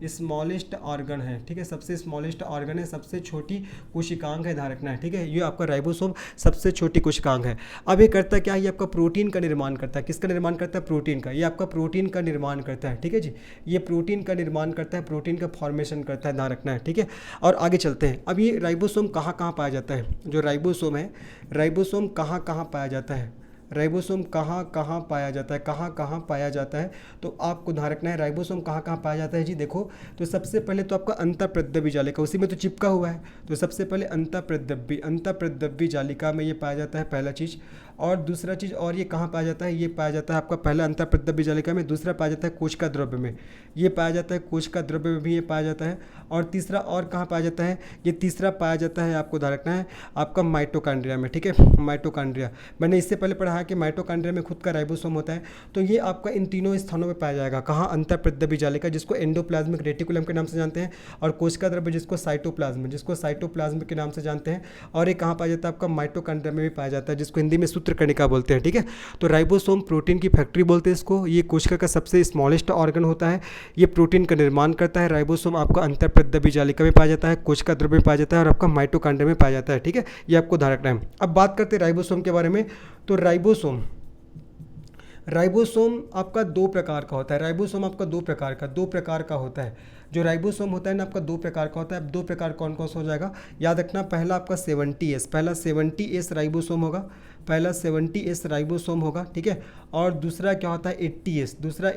स्मॉलेस्ट ऑर्गन है। ठीक है, सबसे स्मॉलेस्ट ऑर्गन है, सबसे छोटी कोशिकांग है, ध्यान रखना है। ठीक है, ये आपका राइबोसोम सबसे छोटी कोशिकांग है। अब ये करता क्या है? ये आपका प्रोटीन का निर्माण करता है। किसका निर्माण करता है? प्रोटीन का। ये आपका प्रोटीन का निर्माण करता है। ठीक है जी, ये प्रोटीन का निर्माण करता है, प्रोटीन का फॉर्मेशन करता है, ध्यान रखना है। ठीक है, और आगे चलते हैं। अब ये राइबोसोम कहाँ पाया जाता है? जो राइबोसोम है, राइबोसोम कहाँ पाया जाता है? राइबोसोम कहाँ पाया जाता है? तो आपको ध्यान रखना है, राइबोसोम कहाँ पाया जाता है जी। देखो, तो सबसे पहले तो आपका अंतःप्रद्रव्य जालिका, उसी में तो चिपका हुआ है। तो सबसे पहले अंतःप्रद्रव्य जालिका में ये पाया जाता है, पहला चीज़। और दूसरा चीज़, और ये कहाँ पाया जाता है? ये पाया जाता है आपका पहला अंतःप्रद्रव्य जालिका में। दूसरा पाया जाता है कोशिका द्रव्य में, ये पाया जाता है कोशिका द्रव्य में भी ये पाया जाता है। और तीसरा और कहाँ पाया जाता है? ये तीसरा पाया जाता है, आपको ध्यान रखना है, आपका माइटोकॉन्ड्रिया में। ठीक है, माइटोकॉन्ड्रिया। मैंने इससे पहले पढ़ा है कि माइटोकॉन्ड्रिया में खुद का राइबोसोम होता है। तो ये आपका इन तीनों स्थानों पर पाया जाएगा। कहाँ? अंतःप्रद्रव्य जालिका, जिसको एंडोप्लाज्मिक रेटिकुलम के नाम से जानते हैं, और कोशिका द्रव्य जिसको साइटोप्लाज्म के नाम से जानते हैं। और ये कहाँ पाया जाता है? आपका माइटोकॉन्ड्रिया में भी पाया जाता है, जिसको हिंदी में सूत्रकणिका बोलते हैं। ठीक है, तो राइबोसोम प्रोटीन की फैक्ट्री बोलते हैं इसको। ये कोशिका का सबसे स्मॉलेस्ट ऑर्गन होता है। ये प्रोटीन का निर्माण करता है। राइबोसोम आपका अंतःप्रद्रव्य जालिका में पाया जाता है, कोशिका द्रव्य में पाया जाता है, और आपका माइटोकॉन्ड्रिया में पाया जाता है। ठीक है, ये आपको ध्यान रखना है। अब बात करते हैं राइबोसोम के बारे में। तो राइबोसोम आपका दो प्रकार का होता है। राइबोसोम आपका दो प्रकार का होता है। जो राइबोसोम होता है ना आपका दो प्रकार का होता है। अब दो प्रकार कौन कौन सा हो जाएगा, याद रखना। पहला आपका 70S, पहला 70S राइबोसोम होगा, पहला 70S राइबोसोम होगा। ठीक है, और दूसरा क्या होता है? 80S, दूसरा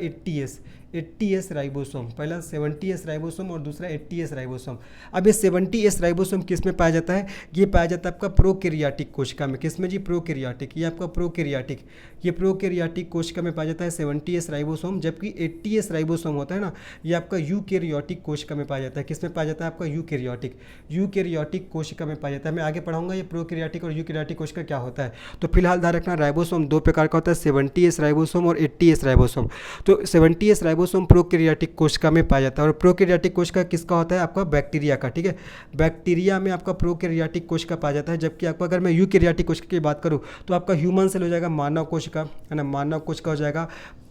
80S राइबोसोम। पहला 70S राइबोसोम और दूसरा 80S राइबोसोम। अब ये 70S राइबोसोम किस में पाया जाता है? ये पाया जाता है आपका प्रोकैरियोटिक कोशिका में। किस में जी? प्रोकैरियोटिक। ये आपका प्रोकैरियोटिक, ये प्रोकैरियोटिक कोशिका में पाया जाता है 70S राइबोसोम। जबकि 80S राइबोसोम होता है ना, ये आपका यूकैरियोटिक कोशिका में पाया जाता है। किस में पाया जाता है? आपका यूकैरियोटिक कोशिका में पाया जाता है। मैं आगे पढ़ाऊंगा ये प्रोकैरियोटिक और यूकैरियोटिक कोशिका क्या होता है। तो फिलहाल ध्यान रखना राइबोसोम दो प्रकार का होता है, 70S राइबोसोम और 80S राइबोसोम। तो 70S राइबोसोम प्रोकैरियोटिक कोशिका में पाया जाता है, और प्रोकैरियोटिक कोशिका किसका होता है, आपका बैक्टीरिया का, ठीक है। बैक्टीरिया में आपका प्रोकैरियोटिक कोशिका पाया जाता है, जबकि आपका अगर मैं यूकैरियोटिक कोशिका की बात करूँ तो आपका ह्यूमन सेल हो जाएगा मानव कोशिका, है ना, मानव कोशिका हो जाएगा,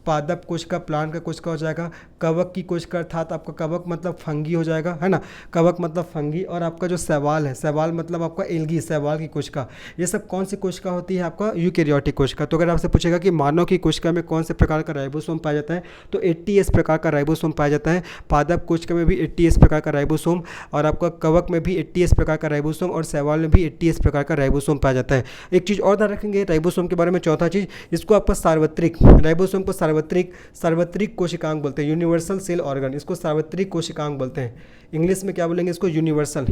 पादप कोशिका प्लांट का कोशिका हो जाएगा, कवक की कोशिका अर्थात आपका कवक मतलब फंगी हो जाएगा, है ना, कवक मतलब फंगी, और आपका जो शैवाल है, शैवाल मतलब आपका एल्गी, शैवाल की कोशिका, ये सब कौन सी कोशिका होती है, आपका यूकैरियोटिक कोशिका। तो अगर आपसे पूछेगा कि मानव की कोशिका में कौन से प्रकार का राइबोसोम पाया जाता है, तो 80S प्रकार का राइबोसोम पाया जाता है, पादप कोशिका में भी 80S प्रकार का राइबोसोम, और आपका कवक में भी 80S प्रकार का राइबोसोम, और शैवाल में भी 80S प्रकार का राइबोसोम पाया जाता है। एक चीज़ और ध्यान रखेंगे राइबोसोम के बारे में, चौथा चीज़, इसको आपका सार्वत्रिक, राइबोसोम को सार्वत्रिक कोशिकांग बोलते हैं, यूनिवर्सल सेल ऑर्गन, इसको सार्वत्रिक कोशिकांग बोलते हैं। इंग्लिश में क्या बोलेंगे इसको, यूनिवर्सल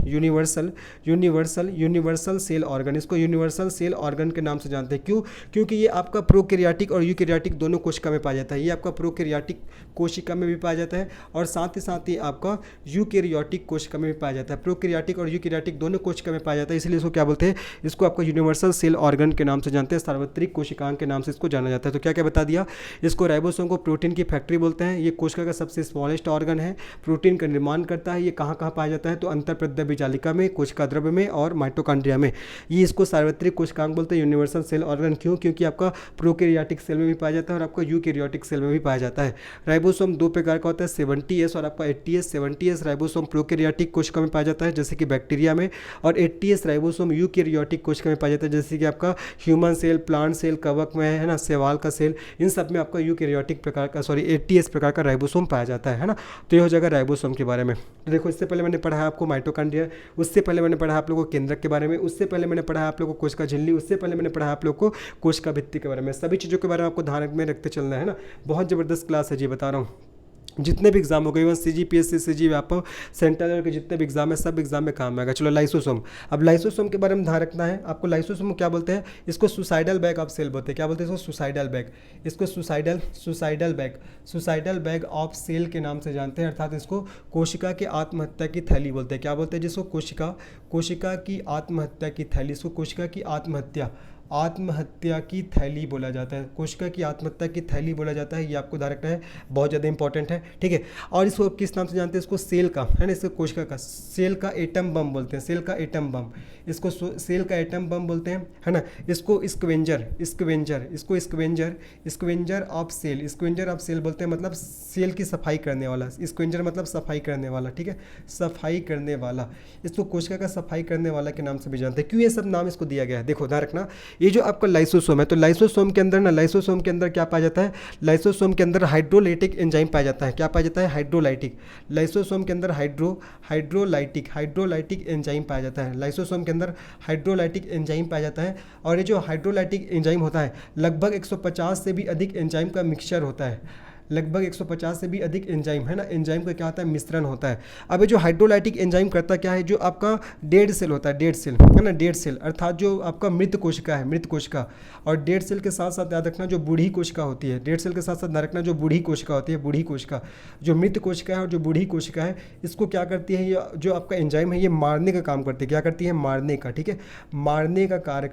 सेल ऑर्गन, इसको यूनिवर्सल सेल ऑर्गन के नाम से जानते हैं। क्यों? क्योंकि ये आपका प्रोकैरियोटिक और यूकैरियोटिक दोनों कोशिका में पाया जाता है। ये आपका प्रोकैरियोटिक कोशिका में भी पाया जाता है, और साथ ही आपका यूकैरियोटिक कोशिका में भी पाया जाता है। प्रोकैरियोटिक और यूकैरियोटिक दोनों कोशिका में पाया जाता है, इसलिए इसको क्या बोलते हैं, इसको आपको यूनिवर्सल सेल ऑर्गन के नाम से जानते हैं, सार्वत्रिक कोशिकांग के नाम से इसको जाना जाता है। तो क्या क्या बता दिया, इसको राइबोसोम को प्रोटीन की फैक्ट्री बोलते हैं, ये कोशिका का सबसे स्मॉलेस्ट ऑर्गन है, प्रोटीन का निर्माण करता है। ये कहाँ कहाँ पाया जाता है, तो अंतःप्रद्रव्य जालिका में, कोशिका द्रव्य में और माइटोकॉन्ड्रिया में। ये इसको सार्वत्रिक कोशिकांग बोलते हैं, यूनिवर्सल सेल ऑर्गन। क्यों? क्योंकि आपका प्रोकैरियोटिक सेल में भी पाया जाता है और आपका यूकैरियोटिक सेल में भी पाया जाता है। राइबोसोम दो प्रकार का होता है, 70S और आपका 80S। 70S राइबोसोम प्रोकैरियोटिक कोशिका में पाया जाता है, जैसे कि बैक्टीरिया में, और 80S राइबोसोम यूकैरियोटिक कोशिका में पाया जाता है, जैसे कि आपका ह्यूमन सेल, प्लांट सेल, कवक में, है ना, शैवाल का सेल, इन सब में आपका यूकैरियोटिक प्रकार का 80S प्रकार का राइबोसोम पाया जाता है ना। तो ये हो जाएगा राइबोसोम के बारे में। तो देखो, इससे पहले मैंने पढ़ा है आपको माइटोकॉन्ड्रिया, उससे पहले मैंने पढ़ा आप लोगों को केंद्रक के बारे में, उससे पहले मैंने पढ़ा आप लोगों को कोशिका झिल्ली, उससे पहले मैंने पढ़ा आप लोगों को कोशिका भित्ति के बारे में। सभी चीज़ों के बारे में आपको ध्यान में रखते चलना है ना। बहुत ज़बरदस्त क्लास है जी, बता रहा हूँ। जितने भी एग्जाम हो गए, इवन CGPSC CG आपको सेंट्रल लेवल के जितने भी एग्जाम है, सब एग्जाम में काम आएगा। चलो लाइसोसोम, अब लाइसोसोम के बारे में ध्यान रखना है आपको। लाइसोसोम क्या बोलते हैं, इसको सुसाइडल बैग ऑफ सेल बोलते हैं। क्या बोलते हैं इसको, सुसाइडल बैग, इसको सुसाइडल बैग ऑफ सेल के नाम से जानते हैं, अर्थात इसको कोशिका की आत्महत्या की थैली बोलते हैं। क्या बोलते हैं जिसको, कोशिका की आत्महत्या की थैली, इसको कोशिका की आत्महत्या की थैली बोला जाता है, कोशिका की आत्महत्या की थैली बोला जाता है। ये आपको ध्यान रखना है, बहुत ज़्यादा इंपॉर्टेंट है, ठीक है। और इसको किस नाम से जानते हैं, इसको सेल का, है ना, इसको कोशिका का, सेल का एटम बम बोलते हैं, सेल का एटम बम, इसको सेल का एटम बम बोलते हैं, है ना। इसको स्क्वेंजर ऑफ सेल बोलते हैं, मतलब सेल की सफाई करने वाला, स्क्वेंजर मतलब सफाई करने वाला, ठीक है, सफाई करने वाला, इसको कोशिका का सफाई करने वाला के नाम से भी जानते हैं। क्यों ये सब नाम इसको दिया गया है, देखो ध्यान रखना। ये जो आपका लाइसोसोम है, तो लाइसोसोम के अंदर क्या पाया जाता है, लाइसोसोम के अंदर हाइड्रोलाइटिक एंजाइम पाया जाता है। क्या पाया जाता है, हाइड्रोलाइटिक, लाइसोसोम के अंदर हाइड्रोलाइटिक एंजाइम पाया जाता है, लाइसोसोम के अंदर हाइड्रोलाइटिक एंजाइम पाया जाता है। और ये जो हाइड्रोलाइटिक एंजाइम होता है, लगभग 150 से भी अधिक एंजाइम का मिक्सचर होता है, लगभग 150 से भी अधिक एंजाइम, है ना, एंजाइम का क्या होता है, मिश्रण होता है। अब ये जो हाइड्रोलाइटिक एंजाइम करता क्या है, जो आपका डेड सेल होता है, डेड सेल, है ना, डेड सेल अर्थात जो आपका मृत कोशिका है, मृत कोशिका, और डेड सेल के साथ साथ याद रखना जो बूढ़ी कोशिका होती है, डेड सेल के साथ साथ ध्यान रखना जो बूढ़ी कोशिका होती है, बूढ़ी कोशिका, जो मृत कोशिका है और जो बूढ़ी कोशिका है, इसको क्या करती है, ये जो आपका एंजाइम है ये मारने का काम करती है। क्या करती है, मारने का, ठीक है, मारने का कार्य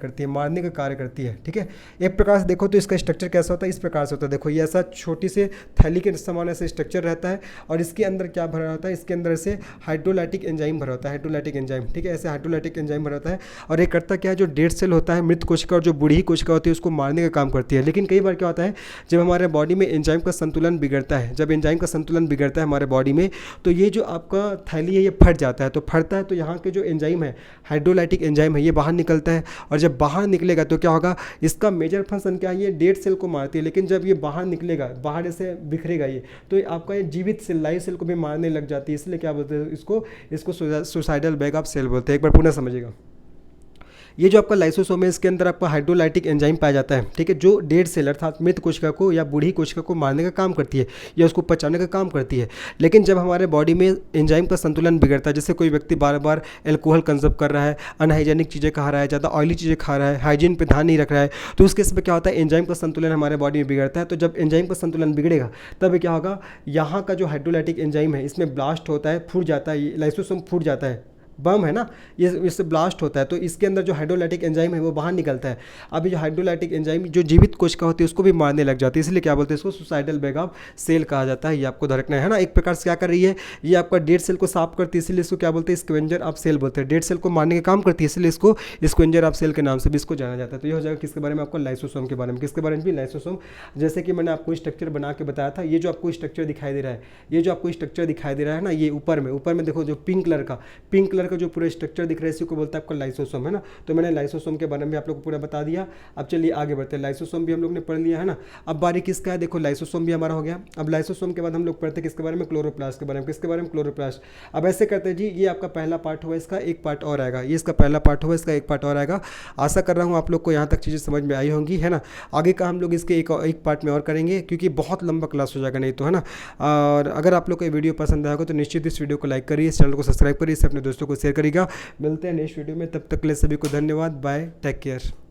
करती है, ठीक है। एक प्रकार से देखो तो इसका स्ट्रक्चर कैसा होता है, इस प्रकार से होता है, देखो ये ऐसा छोटी से थैली के समान ऐसे स्ट्रक्चर रहता है, और इसके अंदर क्या भरा होता है, इसके अंदर से हाइड्रोलाइटिक एंजाइम भरा होता है, हाइड्रोलाइटिक एंजाइम, ठीक है, ऐसे हाइड्रोलाइटिक एंजाइम भरा होता है। और ये करता क्या है, जो डेड सेल होता है, मृत कोशिका और जो बूढ़ी कोशिका होती है उसको मारने का काम करती है। लेकिन कई बार क्या होता है, जब हमारे बॉडी में एंजाइम का संतुलन बिगड़ता है, हमारे बॉडी में, तो ये जो आपका थैली है ये फट जाता है। तो फटता है तो यहाँ के जो एंजाइम है, हाइड्रोलाइटिक एंजाइम है, ये बाहर निकलता है, और जब बाहर निकलेगा तो क्या होगा, इसका मेजर फंक्शन क्या है, ये डेड सेल को मारती है। लेकिन जब ये बाहर निकलेगा, बाहर ऐसे बिखरेगा ये, तो आपका ये जीवित सेल, लाइव सेल को भी मारने लग जाती है। इसलिए क्या बोलते हैं इसको सुसाइडल बैग ऑफ सेल बोलते हैं। एक बार पुनः समझिएगा, ये जो आपका लाइसोसोम है इसके अंदर आपका हाइड्रोलाइटिक एंजाइम पाया जाता है, ठीक है, जो डेड सेल अर्थात मृत कोशिका को या बूढ़ी कोशिका को मारने का काम करती है या उसको पचाने का काम करती है। लेकिन जब हमारे बॉडी में एंजाइम का संतुलन बिगड़ता है, जैसे कोई व्यक्ति बार बार एल्कोहल कंज्यूम कर रहा है, अनहाइजेनिक चीज़ें खा रहा है, ज़्यादा ऑयली चीज़ें खा रहा है, हाइजीन पर ध्यान नहीं रख रहा है, तो उस केस में क्या होता है, एंजाइम का संतुलन हमारे बॉडी में बिगड़ता है। तो जब एंजाइम का संतुलन बिगड़ेगा तब क्या होगा, यहाँ का जो हाइड्रोलाइटिक एंजाइम है इसमें ब्लास्ट होता है, फूट जाता है, लाइसोसोम फूट जाता है, बम है ना, ये इससे ब्लास्ट होता है, तो इसके अंदर जो हाइड्रोलाइटिक एंजाइम है वो बाहर निकलता है। अभी जो हाइड्रोलाइटिक एंजाइम जो जीवित कोशिका होती है उसको भी मारने लग जाती है, इसलिए क्या बोलते हैं इसको सुसाइडल बैग ऑफ सेल कहा जाता है। ये आपको ध्यान रखना है ना। एक प्रकार से क्या कर रही है, ये आपका डेड सेल को साफ करती है, इसलिए इसको क्या बोलते हैं, स्क्वेंजर ऑफ सेल बोलते हैं। डेड सेल को मारने का काम करती है, इसलिए इसको स्क्वेंजर ऑफ सेल के नाम से भी इसको जाना जाता है। तो ये हो जाएगा किसके बारे में, आपको लाइसोसोम के बारे में। किसके बारे में भी, लाइसोसोम। जैसे कि मैंने आपको स्ट्रक्चर बना के बताया था, ये जो आपको स्ट्रक्चर दिखाई दे रहा है, ये जो आपको स्ट्रक्चर दिखाई दे रहा है ना, ये ऊपर में देखो जो पिंक कलर का जो पूरा स्ट्रक्चर दिख रहा है, इसी को बोलता है आपका लाइसोसोम, है ना। तो मैंने लाइसोसोम के बारे में आप लोग को पूरा बता दिया। अब चलिए आगे बढ़ते हैं। लाइसोसोम भी हम लोग ने पढ़ लिया है ना। अब बारी किसका है, देखो लाइसोसोम भी हमारा हो गया। अब लाइसोसोम के बाद हम लोग पढ़ते हैं किसके बारे में, क्लोरोप्लास्ट के बारे में। किसके बारे में, क्लोरोप्लास्ट। अब ऐसे करते हैं जी, ये आपका पहला पार्ट हुआ, इसका एक पार्ट और आएगा। ये इसका पहला पार्ट हुआ, इसका एक पार्ट और आएगा। आशा कर रहा हूँ आप लोग को यहाँ तक चीज़ें समझ में आई होंगी, है ना। आगे का हम लोग इसके एक पार्ट में और करेंगे, क्योंकि बहुत लंबा क्लास हो जाएगा नहीं तो, है ना। और अगर आप लोग को ये वीडियो पसंद आएगा तो निश्चित इस वीडियो को लाइक करिए, इस चैनल को सब्सक्राइब करिए, इसे अपने दोस्तों को शेयर करिएगा। मिलते हैं नेक्स्ट वीडियो में, तब तक के लिए सभी को धन्यवाद। Bye, take care.